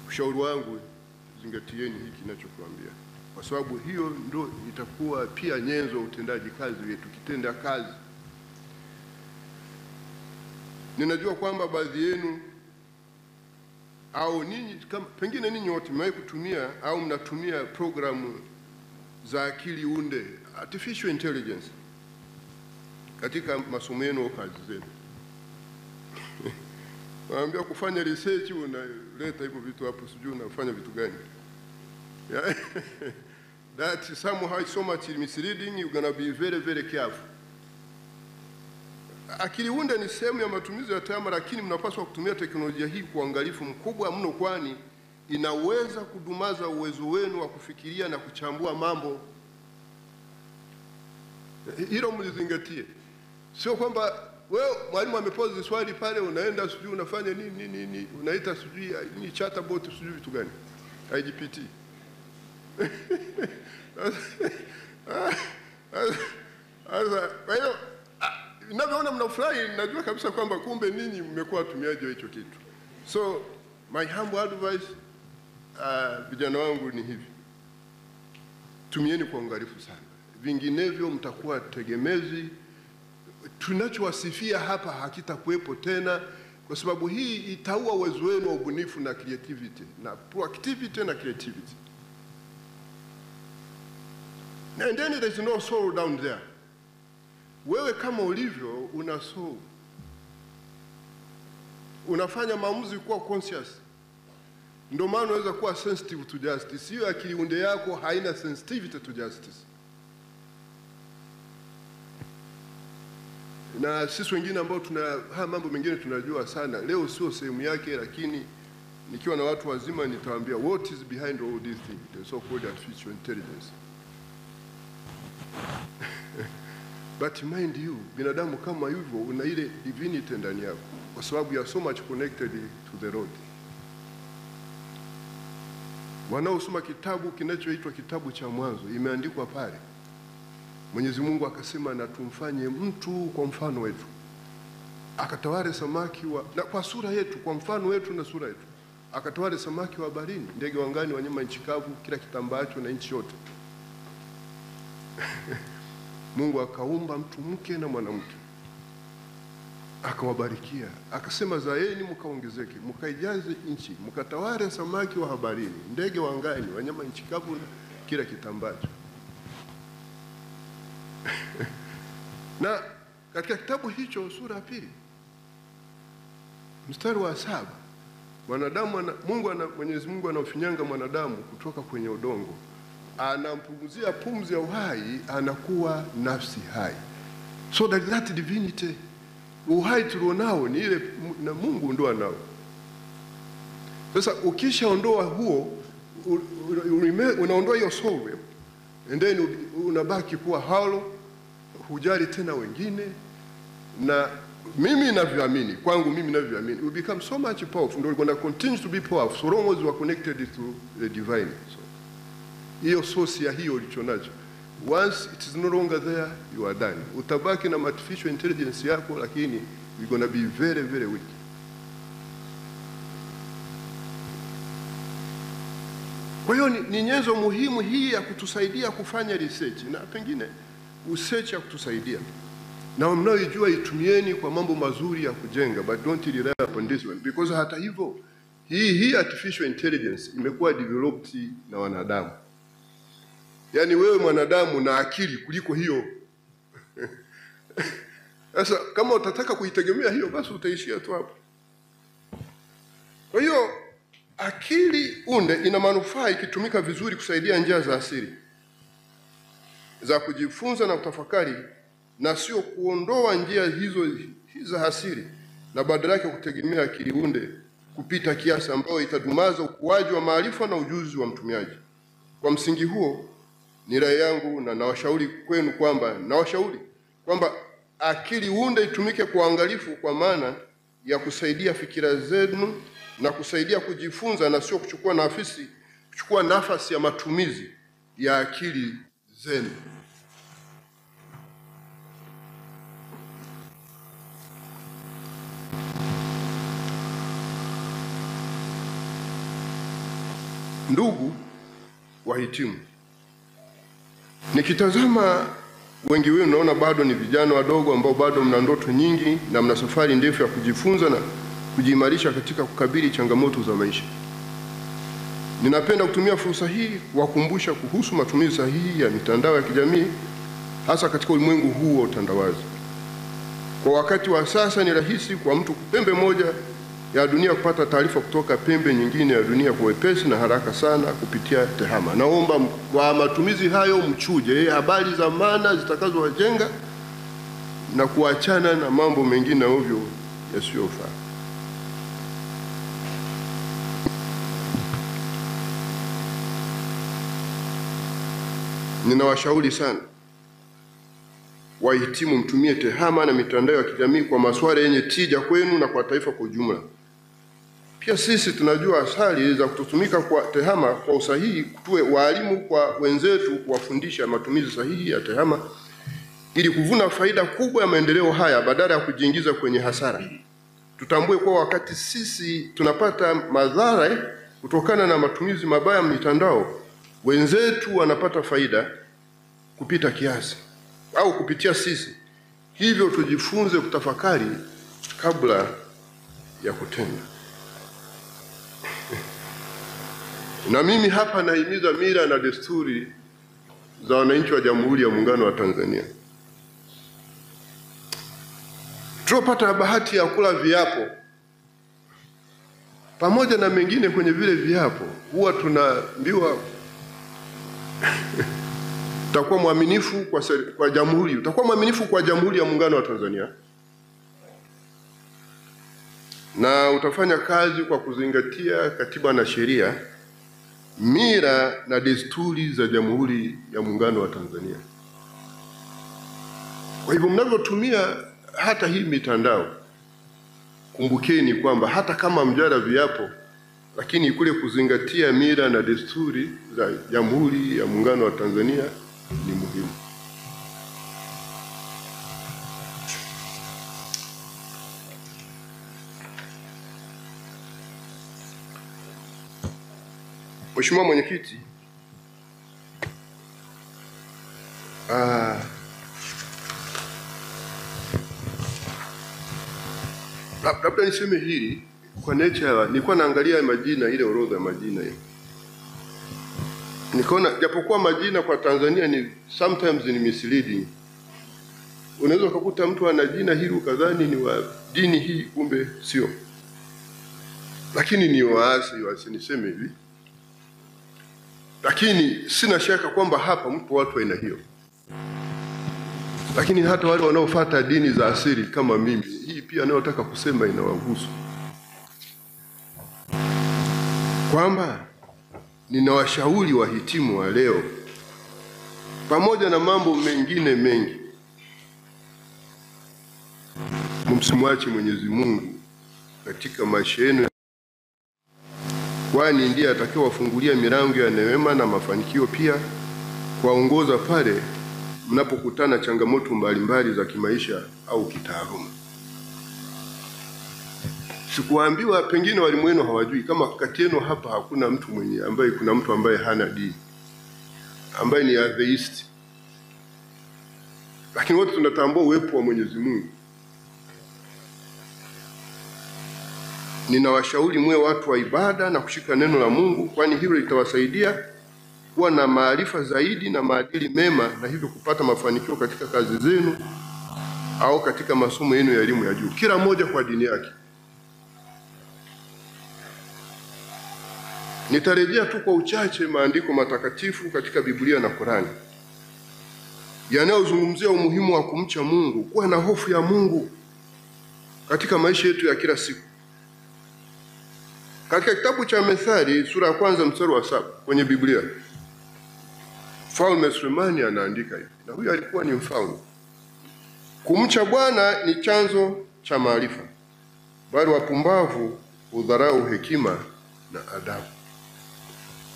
Speaker 1: Ushauri wangu, zingatieni hiki ninachokuambia, kwa sababu hiyo ndio itakuwa pia nyenzo utendaji kazi wetu, kitenda kazi. Ninajua kwamba baadhi yenu au ninyi pengine ninyi wote mmewahi kutumia au mnatumia programu za akili unde, artificial intelligence, katika masomo yenu au kazi zenu. Waambia kufanya research, unaleta hivyo vitu hapo, sijui unafanya vitu gani. That somehow is so much misleading. You're gonna be very, very careful. Akili unde ni sehemu ya matumizi ya tehama, lakini mnapaswa kutumia teknolojia hii kwa uangalifu mkubwa mno, kwani inaweza kudumaza uwezo wenu wa kufikiria na kuchambua mambo. Hilo mlizingatie. Sio kwamba wewe mwalimu amepoza swali pale unaenda sijui unafanya nini unaita sijui ni chatbot sijui vitu gani, IGPT. Kwa hiyo ninavyoona mnafurahi, najua kabisa kwamba kumbe ninyi mmekuwa watumiaji wa hicho kitu. So my humble advice, vijana wangu, ni hivi: tumieni kwa uangalifu sana, vinginevyo mtakuwa tegemezi. Tunachowasifia hapa hakitakuwepo tena, kwa sababu hii itaua uwezo wenu wa ubunifu na creativity na proactivity na creativity. And then there is no soul down there. Wewe kama ulivyo una soul, unafanya maamuzi kuwa conscious. Ndio maana unaweza kuwa sensitive to justice. Hiyo akili unde yako haina sensitivity to justice. Na sisi wengine ambao tuna haya mambo mengine tunajua sana, leo sio sehemu yake, lakini nikiwa na watu wazima nitawaambia what is behind all these things, the so called artificial intelligence. But mind you, binadamu kama hivyo una ile divinity ndani yako, kwa sababu you are so much connected to the Lord. Wanaosoma kitabu kinachoitwa kitabu cha Mwanzo, imeandikwa pale, Mwenyezi Mungu akasema na tumfanye mtu kwa mfano wetu, akatawale samaki na kwa sura yetu, kwa mfano wetu na sura yetu, akatawale samaki wa baharini, ndege wa angani, wanyama nchi kavu, kila kitambaacho na nchi yote. Mungu akaumba mtu mke na mwanamke, akawabarikia, akasema zaeni mkaongezeke, mkaijaze nchi, mkatawale samaki wa baharini, ndege wa angani, wanyama nchi kavu na kila kitambaacho. Na katika kitabu hicho sura ya 2 mstari wa 7, mwanadamu Mwenyezi Mungu anamfinyanga mwanadamu kutoka kwenye udongo, anampumzia pumzi ya uhai, anakuwa nafsi hai. So that divinity, uhai tulionao ni ile na Mungu ndo anao. Sasa ukishaondoa huo, unaondoa hiyo soul, and then unabaki kuwa hollow, hujali tena wengine. Na mimi ninavyoamini, kwangu mimi ninavyoamini, we become so much powerful, ndio going to continue to be powerful so long as we are connected to the divine. So hiyo source ya hiyo ulichonacho, once it is no longer there, you are done. Utabaki na artificial intelligence yako, lakini you're going to be very very weak. Kwa hiyo ni nyenzo muhimu hii ya kutusaidia kufanya research, na pengine research ya kutusaidia, na mnaoijua itumieni kwa mambo mazuri ya kujenga, but don't rely upon this one, because hata hivyo hii artificial intelligence imekuwa developed na wanadamu. Yani wewe mwanadamu na akili kuliko hiyo. Sasa kama utataka kuitegemea hiyo, basi utaishia tu hapo. Kwa hiyo akili unde ina manufaa ikitumika vizuri kusaidia njia za asili za kujifunza na kutafakari, na sio kuondoa njia hizo za asili, na badala yake kutegemea akili unde kupita kiasi, ambayo itadumaza ukuaji wa maarifa na ujuzi wa mtumiaji. Kwa msingi huo, ni rai yangu na nawashauri kwamba akili unde itumike kwa uangalifu, kwa maana ya kusaidia fikira zenu na kusaidia kujifunza, na sio kuchukua nafasi ya matumizi ya akili zenu. Ndugu wahitimu, nikitazama wengi wenu naona bado ni vijana wadogo ambao bado mna ndoto nyingi na mna safari ndefu ya kujifunza na kujiimarisha katika kukabili changamoto za maisha. Ninapenda kutumia fursa hii kuwakumbusha kuhusu matumizi sahihi ya mitandao ya kijamii, hasa katika ulimwengu huu wa utandawazi. Kwa wakati wa sasa ni rahisi kwa mtu pembe moja ya dunia kupata taarifa kutoka pembe nyingine ya dunia kwa wepesi na haraka sana kupitia tehama. Naomba kwa matumizi hayo mchuje habari za maana zitakazowajenga na kuachana na mambo mengine ovyo yasiyofaa. Ninawashauri sana wahitimu mtumie tehama na mitandao ya kijamii kwa masuala yenye tija kwenu na kwa taifa kwa ujumla. Pia sisi tunajua athari za kutotumika kwa tehama kwa usahihi. Tuwe walimu kwa wenzetu kuwafundisha matumizi sahihi ya tehama ili kuvuna faida kubwa ya maendeleo haya badala ya kujiingiza kwenye hasara. Tutambue kuwa wakati sisi tunapata madhara kutokana na matumizi mabaya ya mitandao, wenzetu wanapata faida kupita kiasi au kupitia sisi. Hivyo tujifunze kutafakari kabla ya kutenda. Na mimi hapa nahimiza mila na desturi za wananchi wa Jamhuri ya Muungano wa Tanzania. Tunapata bahati ya kula viapo, pamoja na mengine kwenye vile viapo huwa tunaambiwa utakuwa mwaminifu kwa jamhuri, utakuwa mwaminifu kwa Jamhuri ya Muungano wa Tanzania, na utafanya kazi kwa kuzingatia katiba na sheria, mila na desturi za Jamhuri ya Muungano wa Tanzania. Kwa hivyo mnavyotumia hata hii mitandao, kumbukeni kwamba hata kama mjara viapo, lakini kule kuzingatia mila na desturi za Jamhuri ya Muungano wa Tanzania ni muhimu. Mheshimiwa Mwenyekiti, labda niseme hili kwa nature. Nilikuwa naangalia majina, ile orodha ya majina hiyo, nikaona japokuwa majina kwa Tanzania ni sometimes ni misleading. Unaweza kukuta mtu ana jina hili ukadhani ni wa dini hii, kumbe sio. Lakini ni waasi niseme hivi. Lakini sina shaka kwamba hapa mpo watu aina hiyo. Lakini hata wale wanaofuata dini za asili kama mimi, hii pia nataka kusema inawahusu. Kwamba ninawashauri wahitimu wa leo, pamoja na mambo mengine mengi, msimwache Mwenyezi Mungu katika maisha yenu, kwani ndiye atakayewafungulia milango ya neema na mafanikio, pia kuwaongoza pale mnapokutana changamoto mbalimbali za kimaisha au kitaaluma. Sikuambiwa pengine walimu wenu hawajui kama kati yenu hapa hakuna mtu kuna mtu ambaye hana dini, ambaye ni atheist. Lakini wote tunatambua uwepo wa Mwenyezi Mungu. Ninawashauri mwe watu wa ibada na kushika neno la Mungu, kwani hilo litawasaidia kuwa na maarifa zaidi na maadili mema, na hivyo kupata mafanikio katika kazi zenu au katika masomo yenu ya elimu ya juu, kila mmoja kwa dini yake. Nitarejea tu kwa uchache maandiko matakatifu katika Biblia na Qur'ani yanayozungumzia umuhimu wa kumcha Mungu, kuwa na hofu ya Mungu katika maisha yetu ya kila siku. Katika kitabu cha Methali sura ya 1 mstari wa 7 kwenye Biblia, Mfalme Sulemani anaandika hivi, na huyu alikuwa ni mfalme: kumcha Bwana ni chanzo cha maarifa, bali wapumbavu hudharau hekima na adabu.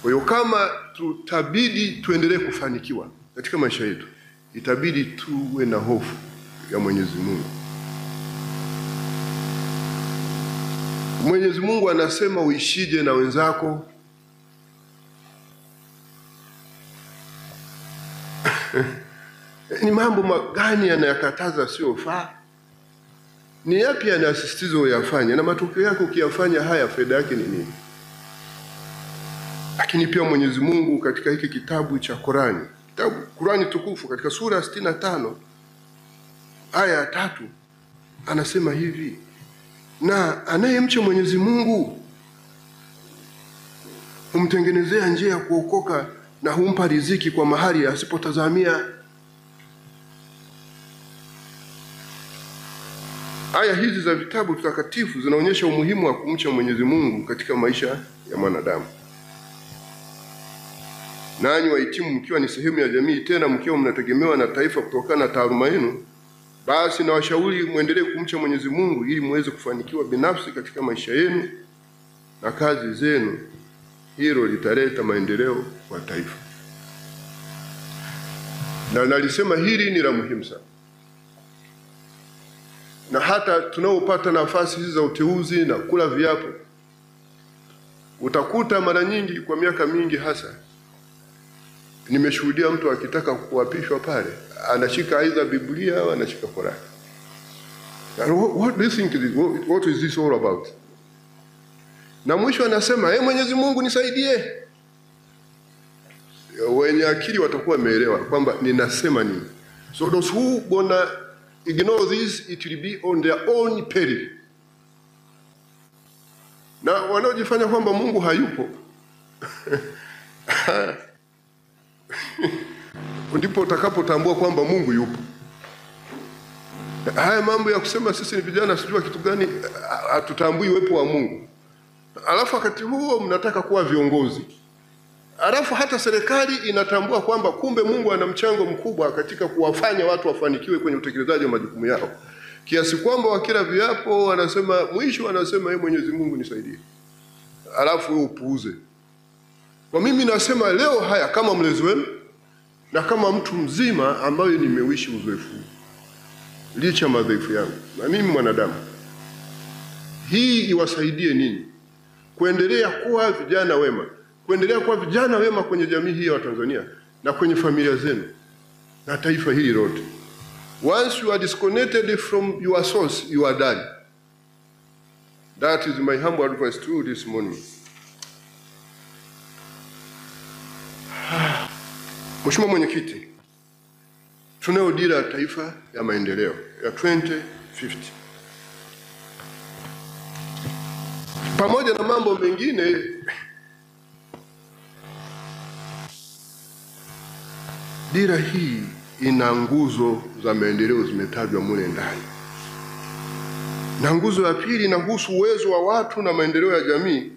Speaker 1: Kwa hiyo kama tutabidi tuendelee kufanikiwa katika maisha yetu, itabidi tuwe na hofu ya Mwenyezi Mungu. Mwenyezi Mungu anasema uishije na wenzako. Ni mambo magani yanayokataza siyofaa? Ni yapi yanasisitiza uyafanye, na matokeo yako ukiyafanya haya faida yake ni nini? Lakini pia Mwenyezi Mungu katika hiki kitabu cha Qur'ani tukufu, katika sura ya 65 aya ya 3 anasema hivi: na anayemcha Mwenyezi Mungu humtengenezea njia ya kuokoka na humpa riziki kwa mahali asipotazamia. Aya hizi za vitabu takatifu zinaonyesha umuhimu wa kumcha Mwenyezi Mungu katika maisha ya mwanadamu. Nanyi wahitimu, mkiwa ni sehemu ya jamii, tena mkiwa mnategemewa na taifa kutokana na taaluma yenu, basi na washauri muendelee kumcha Mwenyezi Mungu ili muweze kufanikiwa binafsi katika maisha yenu na kazi zenu, hilo litaleta maendeleo kwa taifa. Na nalisema hili ni la muhimu sana. Na hata tunaopata nafasi hizi za uteuzi na kula viapo, utakuta mara nyingi, kwa miaka mingi hasa, nimeshuhudia mtu akitaka kuapishwa pale anashika aidha Biblia au anashika Qur'an. What do you think is what is this all about? Na mwisho anasema, Mwenyezi Mungu nisaidie. Wenye akili watakuwa wameelewa kwamba ninasema nini. So those who gonna ignore this, it will be on their own peril. Na wanaojifanya kwamba Mungu hayupo ndipo utakapotambua kwamba Mungu yupo. Haya mambo ya kusema sisi ni vijana sijua kitu gani, hatutambui uwepo wa Mungu. Alafu wakati huo mnataka kuwa viongozi. Alafu hata serikali inatambua kwamba kumbe Mungu ana mchango mkubwa katika kuwafanya watu wafanikiwe kwenye utekelezaji wa majukumu yao. Kiasi kwamba wakila viapo wanasema, mwisho wanasema Mwenyezi Mungu nisaidie. Alafu wewe upuuze. Kwa mimi nasema leo haya kama mlezi wenu na kama mtu mzima ambaye nimeishi uzoefu licha madhaifu yangu, na mimi mwanadamu, hii iwasaidie nini kuendelea kuwa vijana wema, kuendelea kuwa vijana wema kwenye jamii hii ya Tanzania na kwenye familia zenu na taifa hili lote. Once you are disconnected from your source, you are done. That is my humble advice to you this morning. Mheshimiwa Mwenyekiti, tunayo dira ya taifa ya maendeleo ya 2050. Pamoja na mambo mengine, dira hii ina nguzo za maendeleo zimetajwa mule ndani. Na nguzo ya pili inahusu uwezo wa watu na maendeleo ya jamii,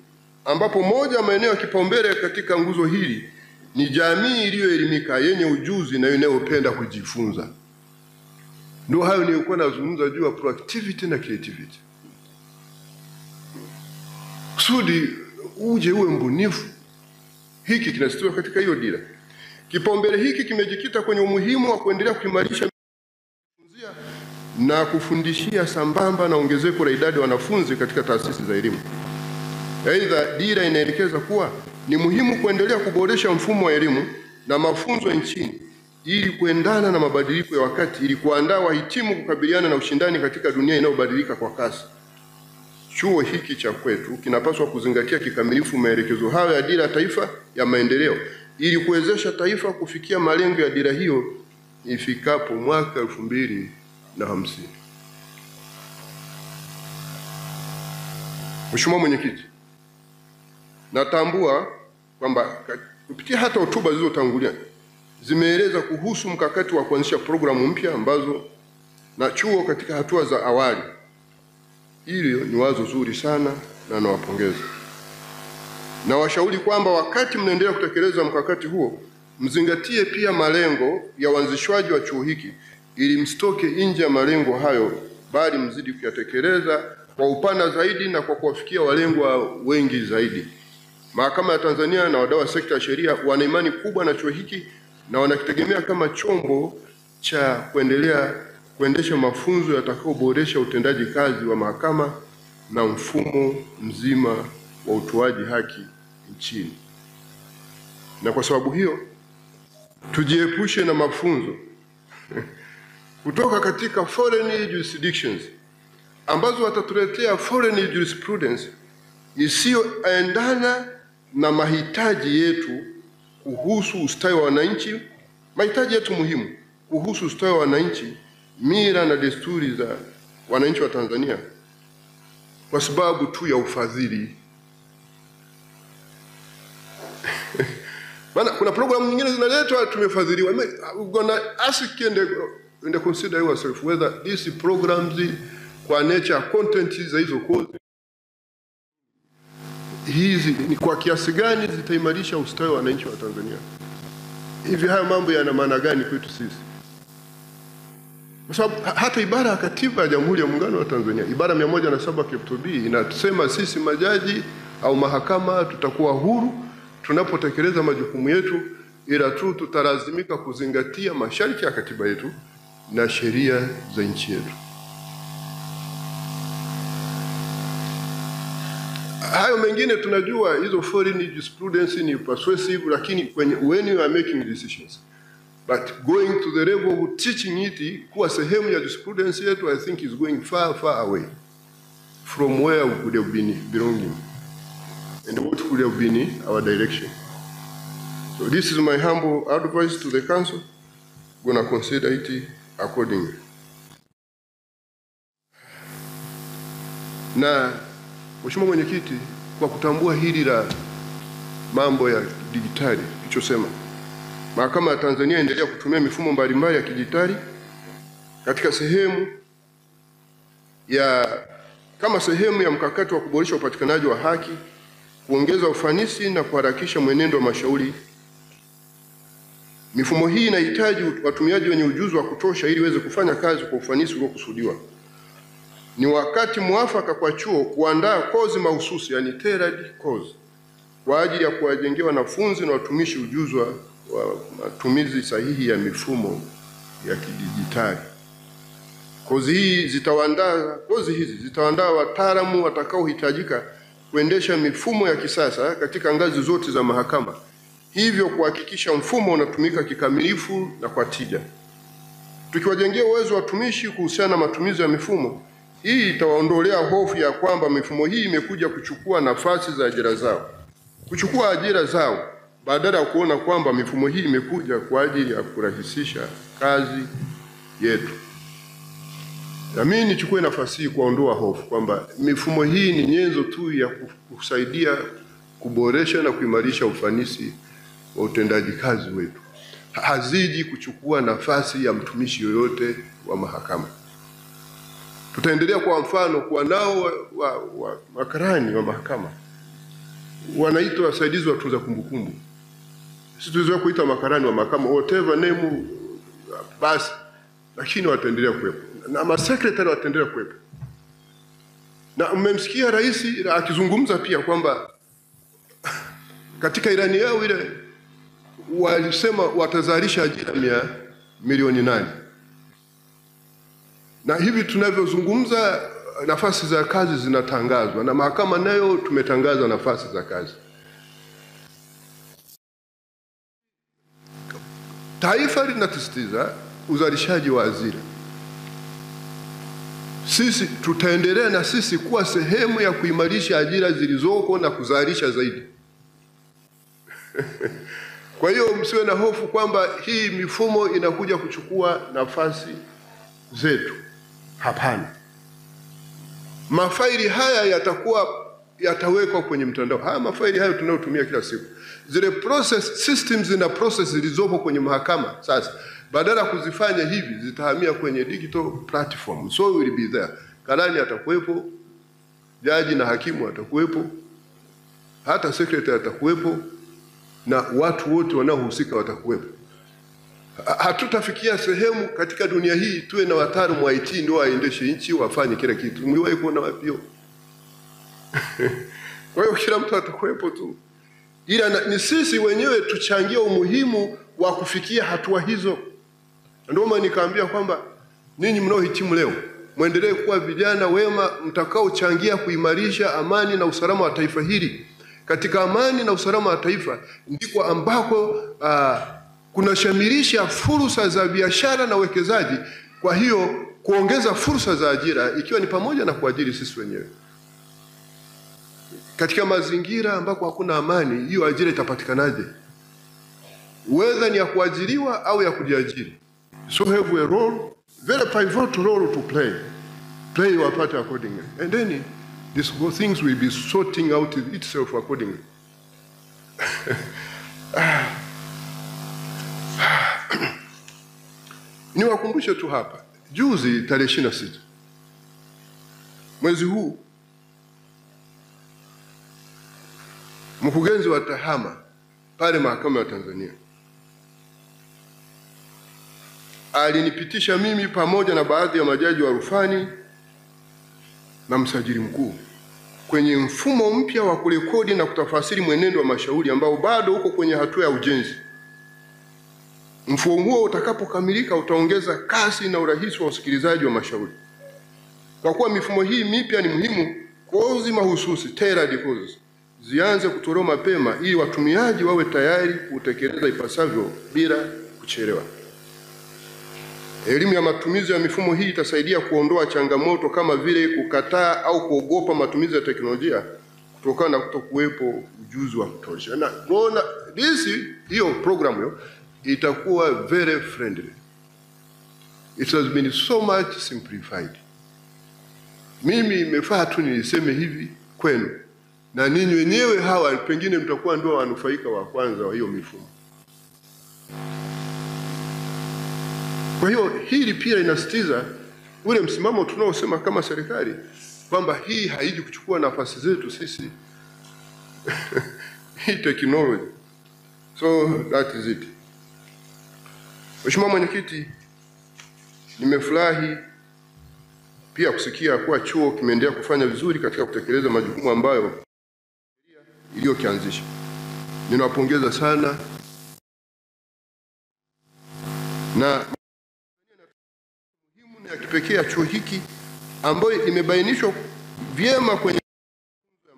Speaker 1: ambapo moja ya maeneo ya kipaumbele katika nguzo hili ni jamii iliyoelimika, yenye ujuzi na inayopenda kujifunza. Ndio hayo nilikuwa nazungumza juu ya proactivity na creativity. Kusudi uje uwe mbunifu, hiki kinasitiwa katika hiyo dira. Kipaumbele hiki kimejikita kwenye umuhimu wa kuendelea kuimarisha na kufundishia sambamba na ongezeko la idadi ya wanafunzi katika taasisi za elimu. Aidha, dira inaelekeza kuwa ni muhimu kuendelea kuboresha mfumo wa elimu na mafunzo nchini ili kuendana na mabadiliko ya wakati, ili kuandaa wahitimu kukabiliana na ushindani katika dunia inayobadilika kwa kasi. Chuo hiki cha kwetu kinapaswa kuzingatia kikamilifu maelekezo hayo ya dira ya taifa ya maendeleo ili kuwezesha taifa kufikia malengo ya dira hiyo ifikapo mwaka 2050. Mheshimiwa Mwenyekiti, natambua kwamba kupitia hata hotuba zilizotangulia zimeeleza kuhusu mkakati wa kuanzisha programu mpya ambazo na chuo katika hatua za awali. Hilo ni wazo zuri sana na nawapongeza. Na washauri kwamba wakati mnaendelea kutekeleza mkakati huo, mzingatie pia malengo ya uanzishwaji wa chuo hiki ili msitoke nje ya malengo hayo, bali mzidi kuyatekeleza kwa upana zaidi na kwa kuwafikia walengwa wengi zaidi. Mahakama ya Tanzania na wadau wa sekta ya sheria wana imani kubwa na chuo hiki na wanakitegemea kama chombo cha kuendesha mafunzo yatakayoboresha utendaji kazi wa mahakama na mfumo mzima wa utoaji haki nchini. Na kwa sababu hiyo, tujiepushe na mafunzo kutoka katika foreign jurisdictions ambazo watatuletea foreign jurisprudence isiyoendana na mahitaji yetu kuhusu ustawi wa wananchi, mahitaji yetu muhimu kuhusu ustawi wa wananchi, mila na desturi za wananchi wa Tanzania, kwa sababu tu ya ufadhili. Bana, kuna programu nyingine zinaletwa tumefadhiliwa. We're gonna ask and consider yourself whether these programs kwa nature content za hizo course hizi ni kwa kiasi gani zitaimarisha ustawi wa wananchi wa Tanzania. Hivi haya mambo yana maana gani kwetu sisi? Kwa sababu hata ibara ya katiba ya Jamhuri ya Muungano wa Tanzania, ibara 107 kifungu B inasema sisi majaji au mahakama tutakuwa huru tunapotekeleza majukumu yetu, ila tu tutalazimika kuzingatia masharti ya katiba yetu na sheria za nchi yetu. Hayo mengine tunajua hizo foreign jurisprudence ni persuasive, lakini when you are making decisions, but going to the level of teaching it kuwa sehemu ya jurisprudence yetu, I think is going far away from where we could have been belonging and what could have been our direction. So this is my humble advice to the council. Gonna consider it accordingly. Na Mheshimiwa Mwenyekiti, kwa kutambua hili la mambo ya dijitali, nilichosema, Mahakama ya Tanzania endelea kutumia mifumo mbalimbali ya kidijitali katika kama sehemu ya mkakati wa kuboresha upatikanaji wa haki, kuongeza ufanisi na kuharakisha mwenendo wa mashauri. Mifumo hii inahitaji watumiaji wenye ujuzi wa kutosha ili iweze kufanya kazi kwa ufanisi uliokusudiwa. Ni wakati mwafaka kwa chuo kuandaa kozi mahususi, yani tailored course, kwa ajili ya kuwajengea wanafunzi na watumishi ujuzi wa matumizi sahihi ya mifumo ya kidijitali. Kozi hizi zitawaandaa wataalamu watakaohitajika kuendesha mifumo ya kisasa katika ngazi zote za mahakama, hivyo kuhakikisha mfumo unatumika kikamilifu na kwa tija. Tukiwajengea uwezo wa watumishi kuhusiana na matumizi ya mifumo hii, itawaondolea hofu ya kwamba mifumo hii imekuja kuchukua nafasi za ajira zao, badala ya kuona kwamba mifumo hii imekuja kwa ajili ya kurahisisha kazi yetu. Na mimi nichukue nafasi hii kuondoa hofu kwamba mifumo hii ni nyenzo tu ya kusaidia kuboresha na kuimarisha ufanisi wa utendaji kazi wetu. Haziji kuchukua nafasi ya mtumishi yoyote wa mahakama. Tutaendelea kwa mfano kuwa nao makarani wa mahakama wanaitwa wasaidizi wa tunza kumbukumbu. Sisi tulizoea kuita makarani wa mahakama, whatever name basi, lakini wataendelea kuwepo na masekretari wataendelea kuwepo. Na mmemsikia rais akizungumza pia kwamba katika ilani yao ile walisema watazalisha ajira milioni 8. Na hivi tunavyozungumza nafasi za kazi zinatangazwa, na mahakama nayo tumetangaza nafasi za kazi. Taifa linasisitiza uzalishaji wa ajira. Sisi tutaendelea na sisi kuwa sehemu ya kuimarisha ajira zilizoko na kuzalisha zaidi. Kwa hiyo msiwe na hofu kwamba hii mifumo inakuja kuchukua nafasi zetu. Hapana. Mafaili haya yatawekwa kwenye mtandao. Haya mafaili hayo tunayotumia kila siku, zile process systems na process zilizopo kwenye mahakama sasa, badala ya kuzifanya hivi, zitahamia kwenye digital platform. So will be there. Karani atakuwepo, jaji na hakimu atakuwepo, hata secretary atakuwepo, na watu wote wanaohusika watakuwepo. Hatutafikia sehemu katika dunia hii tuwe na wataalamu wa IT ndio waendeshe nchi wafanye kila kitu. Mliwahi kuona wapi hiyo? Kwa hiyo kila mtu atakuwepo tu, ila ni sisi wenyewe tuchangie umuhimu wa kufikia hatua hizo. Ndio maana nikaambia kwamba ninyi mnaohitimu leo muendelee kuwa vijana wema mtakaochangia kuimarisha amani na usalama wa taifa hili. Katika amani na usalama wa taifa ndiko ambako kunashamirisha fursa za biashara na uwekezaji. Kwa hiyo kuongeza fursa za ajira, ikiwa ni pamoja na kuajiri sisi wenyewe. Katika mazingira ambako hakuna amani, hiyo ajira itapatikanaje? Whether ni ya kuajiriwa au ya kujiajiri. So have a role, very pivotal role to play your part accordingly, and then these things will be sorting out itself accordingly. Niwakumbushe tu hapa, juzi tarehe 26 mwezi huu, mkurugenzi wa TEHAMA pale mahakama ya Tanzania alinipitisha mimi pamoja na baadhi ya majaji wa rufani na msajili mkuu kwenye mfumo mpya wa kurekodi na kutafasiri mwenendo wa mashauri ambao bado uko kwenye hatua ya ujenzi. Mfumo huo utakapokamilika utaongeza kasi na urahisi wa usikilizaji wa mashauri. Kwa kuwa mifumo hii mipya ni muhimu, kozi mahususi tailored courses zianze kutolewa mapema ili watumiaji wawe tayari kutekeleza ipasavyo bila kuchelewa. Elimu ya matumizi ya mifumo hii itasaidia kuondoa changamoto kama vile kukataa au kuogopa matumizi ya teknolojia kutokana na kutokuwepo ujuzi wa kutosha. Na kuona hiyo program hiyo itakuwa very friendly. It has been so much simplified. Mimi imefaa tu niliseme hivi kwenu, na ninyi wenyewe hawa pengine mtakuwa ndio wanufaika wa kwanza wa hiyo mifumo. Kwa hiyo hili pia inasitiza ule msimamo tunaosema kama serikali kwamba hii haiji kuchukua nafasi zetu sisi hii technology. So that is it. Mheshimiwa Mwenyekiti, nimefurahi pia kusikia kuwa chuo kimeendelea kufanya vizuri katika kutekeleza majukumu ambayo iliyokianzisha. Ninawapongeza sana na muhimu ya kipekee ya chuo hiki ambayo imebainishwa vyema kwenye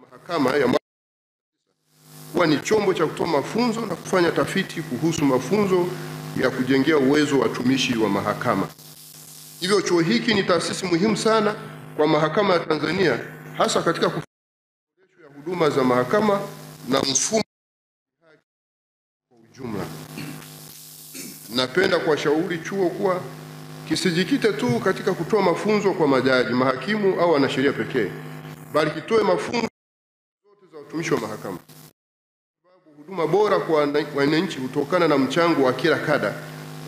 Speaker 1: mahakama ya kuwa ni chombo cha kutoa mafunzo na kufanya tafiti kuhusu mafunzo ya kujengea uwezo wa watumishi wa mahakama. Hivyo chuo hiki ni taasisi muhimu sana kwa mahakama ya Tanzania, hasa katika kuboresha ya huduma za mahakama na mfumo kwa ujumla. Napenda kuwashauri chuo kuwa kisijikite tu katika kutoa mafunzo kwa majaji, mahakimu au wanasheria pekee, bali kitoe mafunzo zote za watumishi wa mahakama. Sababu huduma bora kwa wananchi hutokana na mchango wa kila kada,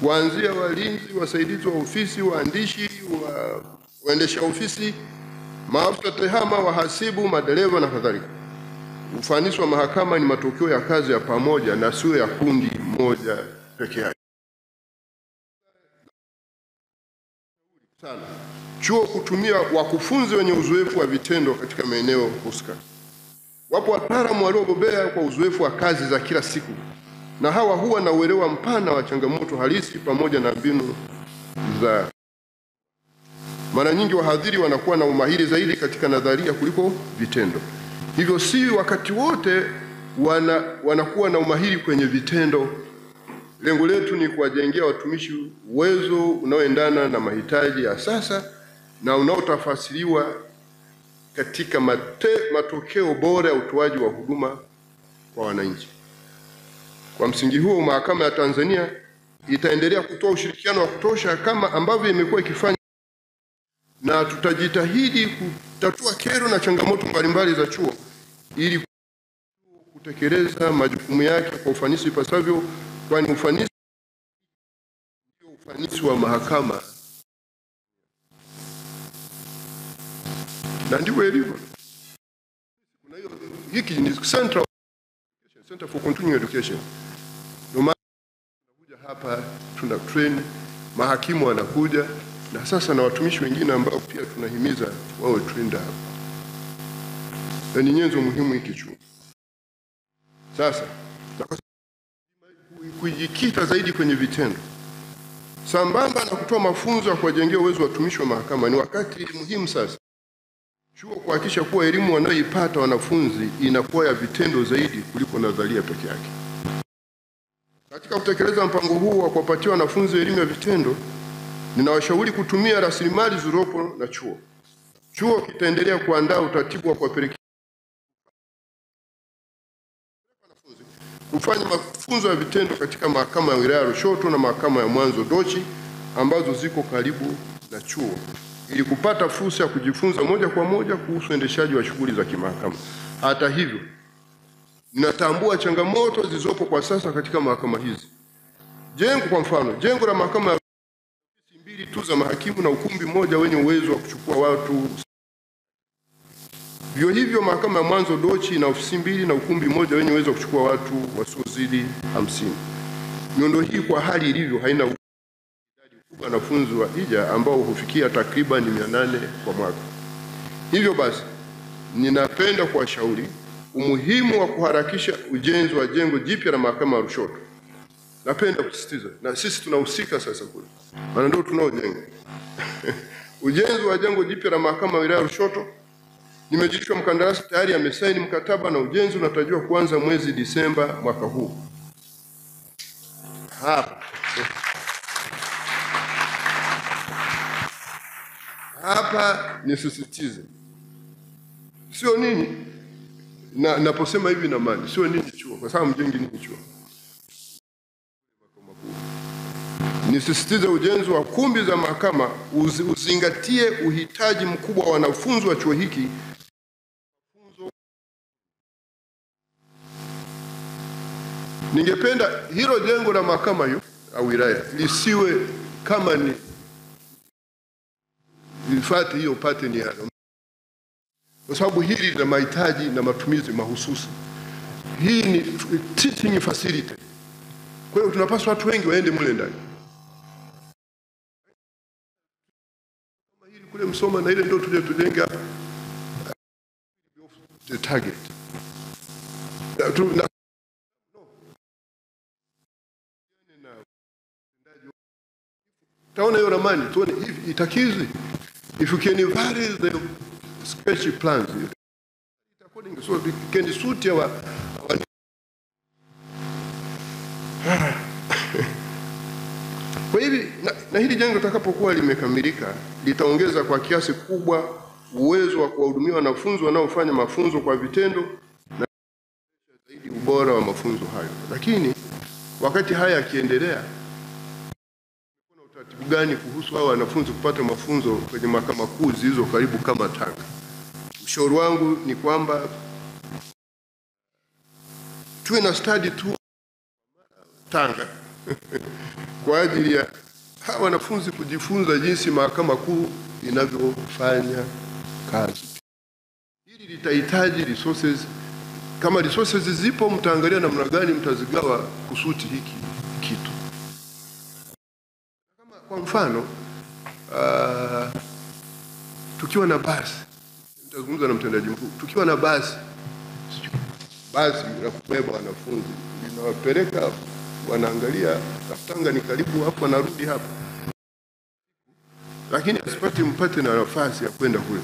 Speaker 1: kuanzia walinzi, wasaidizi wa ofisi, waandishi, waendesha ofisi, maafisa tehama, wahasibu, madereva na kadhalika. Ufanisi wa mahakama ni matokeo ya kazi ya pamoja na sio ya kundi moja pekee yake. Sana chuo kutumia wakufunzi wenye uzoefu wa vitendo katika maeneo husika. Wapo wataalamu waliobobea kwa uzoefu wa kazi za kila siku, na hawa huwa na uelewa mpana wa changamoto halisi pamoja na mbinu za. Mara nyingi wahadhiri wanakuwa na umahiri zaidi katika nadharia kuliko vitendo. Hivyo si wakati wote wanakuwa na umahiri kwenye vitendo. Lengo letu ni kuwajengea watumishi uwezo unaoendana na mahitaji ya sasa na unaotafasiriwa katika matokeo bora ya utoaji wa huduma kwa wananchi. Kwa msingi huo, mahakama ya Tanzania itaendelea kutoa ushirikiano wa kutosha kama ambavyo imekuwa ikifanya, na tutajitahidi kutatua kero na changamoto mbalimbali za chuo ili kutekeleza majukumu yake kwa ufanisi ipasavyo, kwani ufanisi wa mahakama na ndivyo ilivyo. Kuna hiyo hiki ni Center for Continuing Education. Ndio maana tunakuja hapa tuna train mahakimu wanakuja, na sasa na watumishi wengine ambao pia tunahimiza wawe trained hapa. Na ni nyenzo muhimu hiki chuo. Sasa kujikita zaidi kwenye vitendo sambamba na kutoa mafunzo ya kuwajengea uwezo wa watumishi wa mahakama, ni wakati muhimu sasa chuo kuhakikisha kuwa elimu wanayoipata wanafunzi inakuwa ya vitendo zaidi kuliko nadharia peke yake. Katika kutekeleza mpango huu wa kuwapatia wanafunzi elimu ya vitendo, ninawashauri kutumia rasilimali zilizopo na chuo. Chuo kitaendelea kuandaa utaratibu wa kuwapelekea wanafunzi kufanya mafunzo ya vitendo katika mahakama ya wilaya Lushoto na mahakama ya Mwanzo Dochi ambazo ziko karibu na chuo, ili kupata fursa ya kujifunza moja kwa moja kuhusu uendeshaji wa shughuli za kimahakama. Hata hivyo, ninatambua changamoto zilizopo kwa sasa katika mahakama hizi. Kwa mfano, jengo la mahakama ya ofisi mbili tu za mahakimu na ukumbi mmoja wenye uwezo wa kuchukua watu. Vyo hivyo mahakama ya Mwanzo Dochi na ofisi mbili na ukumbi mmoja wenye uwezo wa kuchukua watu wasiozidi 50. Miundo hii kwa hali ilivyo haina idadi kubwa wanafunzi wa hija ambao hufikia takriban 800 kwa mwaka. Hivyo basi, ninapenda kuwashauri umuhimu wa kuharakisha ujenzi wa jengo jipya la mahakama ya Lushoto. Napenda kusisitiza, na sisi tunahusika sasa kule, maana ndio tunaojenga ujenzi wa jengo jipya la mahakama ya wilaya Lushoto. Nimejulishwa mkandarasi tayari amesaini mkataba na ujenzi unatarajiwa kuanza mwezi Disemba mwaka huu. Hapa nisisitize, sio nini naposema hivi na mali, sio nini chuo, kwa sababu mjengi nini chuo. Nisisitize ujenzi wa kumbi za mahakama uzingatie uhitaji mkubwa wa wanafunzi wa chuo hiki. Ningependa hilo jengo la mahakama hiyo au wilaya lisiwe kama ni ifate hiyo pattern ya, kwa sababu hili lina mahitaji na matumizi mahususi. Hii ni teaching facility, kwa hiyo tunapaswa watu wengi waende mule ndani. Kama hili kule Msoma na ile ndio tujenga the target. Taona hiyo ramani tuone hivi itakizi. If you can vary the sketchy plans according so we can suit our kwa hivi na hili jengo litakapokuwa limekamilika litaongeza kwa kiasi kubwa uwezo wa kuwahudumia wanafunzi wanaofanya mafunzo kwa vitendo na zaidi ubora wa mafunzo hayo. Lakini wakati haya yakiendelea, kuna utaratibu gani kuhusu hao wanafunzi kupata mafunzo kwenye mahakama kuu zilizo karibu kama Tanga? Ushauri wangu ni kwamba tuwe na study tu Tanga kwa ajili ya hawa wanafunzi kujifunza jinsi mahakama kuu inavyofanya kazi. Hili litahitaji resources. Kama resources zipo, mtaangalia namna gani mtazigawa kusuti hiki kitu. Kama kwa mfano tukiwa na basi, nitazungumza na mtendaji mkuu, tukiwa na basi la kubeba wanafunzi linawapeleka, wanaangalia Tanga ni karibu hapo, wanarudi hapa, lakini mpate na nafasi ya kwenda kule.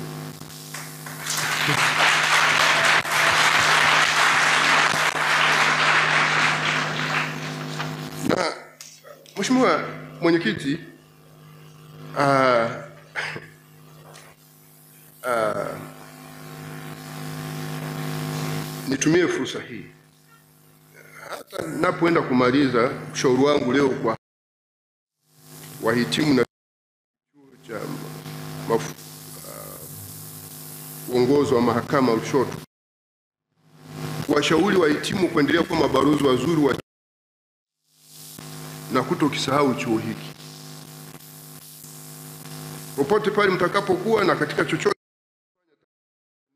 Speaker 1: Na Mheshimiwa Mwenyekiti, nitumie fursa hii hata napoenda kumaliza ushauri wangu leo kwa wahitimu na chuo cha uongozi wa mahakama Lushoto, washauri wahitimu kuendelea kuwa mabalozi wazuri wa na kutokisahau chuo hiki popote pale mtakapokuwa na katika chochote.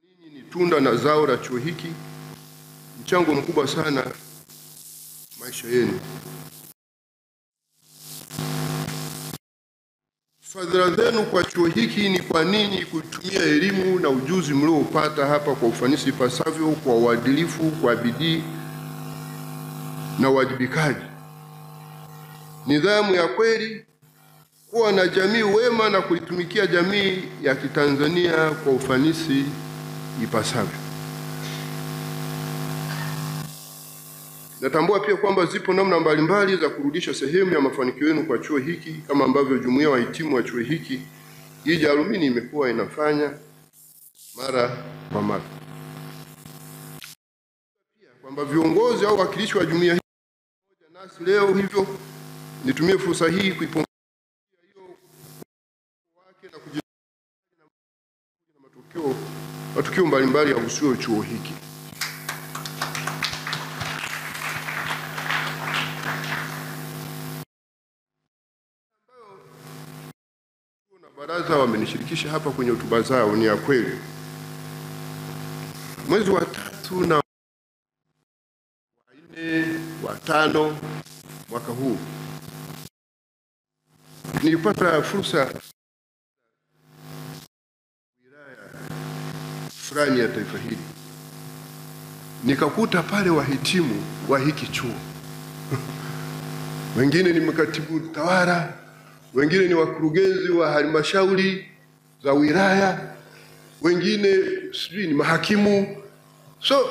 Speaker 1: Ninyi ni tunda na zao la chuo hiki, mchango mkubwa sana maisha yenu. Fadhila zenu kwa chuo hiki ni kwa ninyi kutumia elimu na ujuzi mliopata hapa kwa ufanisi ipasavyo, kwa uadilifu, kwa bidii na uwajibikaji, nidhamu ya kweli, kuwa na jamii wema na kuitumikia jamii ya Kitanzania kwa ufanisi ipasavyo. Natambua pia kwamba zipo namna mbalimbali za kurudisha sehemu ya mafanikio yenu kwa chuo hiki, kama ambavyo jumuiya wa wahitimu wa chuo hiki Ija Alumini imekuwa inafanya mara kwa mara. Pia kwamba viongozi au wakilishi wa jumuiya hii pamoja nasi leo, hivyo nitumie fursa hii kuipongeza hiyo wake na kujifunza matukio mbalimbali ya usio chuo hiki. Baraza wamenishirikisha hapa kwenye hotuba zao ni ya kweli. Mwezi wa 3 na wa 4 wa 5 mwaka huu nilipata fursa wilaya fulani ya taifa hili, nikakuta pale wahitimu wa hiki chuo wengine ni makatibu tawala, wengine ni wakurugenzi wa halmashauri za wilaya, wengine sijui ni mahakimu. So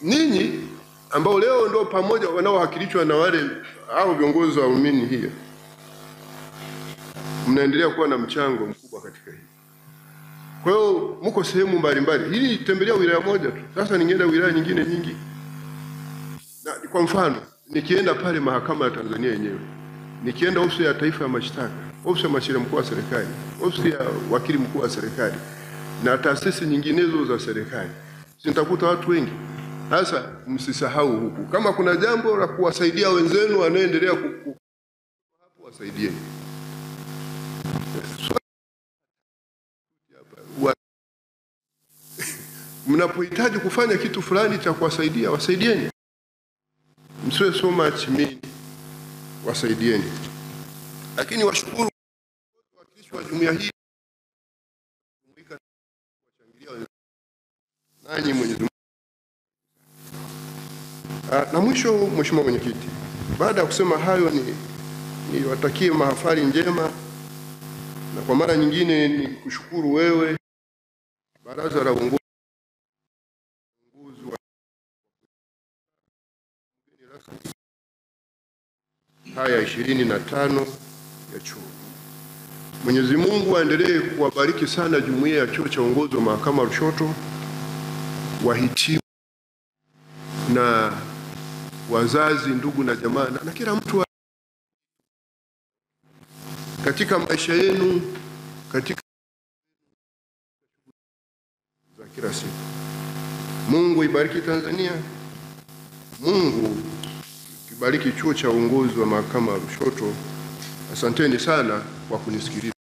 Speaker 1: ninyi ambao leo ndio pamoja wanaowakilishwa na wale au viongozi wa waumini hiyo, mnaendelea kuwa na mchango mkubwa katika hili. Kwa hiyo mko sehemu mbalimbali. Hili tembelea wilaya moja tu. Sasa ningeenda wilaya nyingine nyingi. Na kwa mfano, nikienda pale mahakama ya Tanzania yenyewe, nikienda ofisi ya taifa ya mashtaka, ofisi ya mwanasheria mkuu wa serikali, ofisi ya wakili mkuu wa serikali na taasisi nyinginezo za serikali, nitakuta watu wengi. Sasa msisahau huku, kama kuna jambo la kuwasaidia wenzenu wanaoendelea hapo, wasaidieni. Mnapohitaji kufanya kitu fulani cha kuwasaidia, wasaidieni. Msiwe so much me, wasaidieni. Lakini washukuru wakilishi wa jumuiya hii nanyi Mwenyezi Mungu. Na mwisho, Mheshimiwa Mwenyekiti, baada ya kusema hayo, niwatakie mahafali njema, na kwa mara nyingine ni kushukuru wewe baraza la uongozi haya 25 ya chuo. Mwenyezi Mungu aendelee kuwabariki sana jumuiya ya chuo cha uongozi wa mahakama Lushoto, wahitimu na wazazi, ndugu na jamaa na kila mtu katika maisha yenu, katika za kila siku. Mungu ibariki Tanzania. Mungu ibariki chuo cha uongozi wa mahakama Lushoto. Asanteni sana kwa kunisikiliza.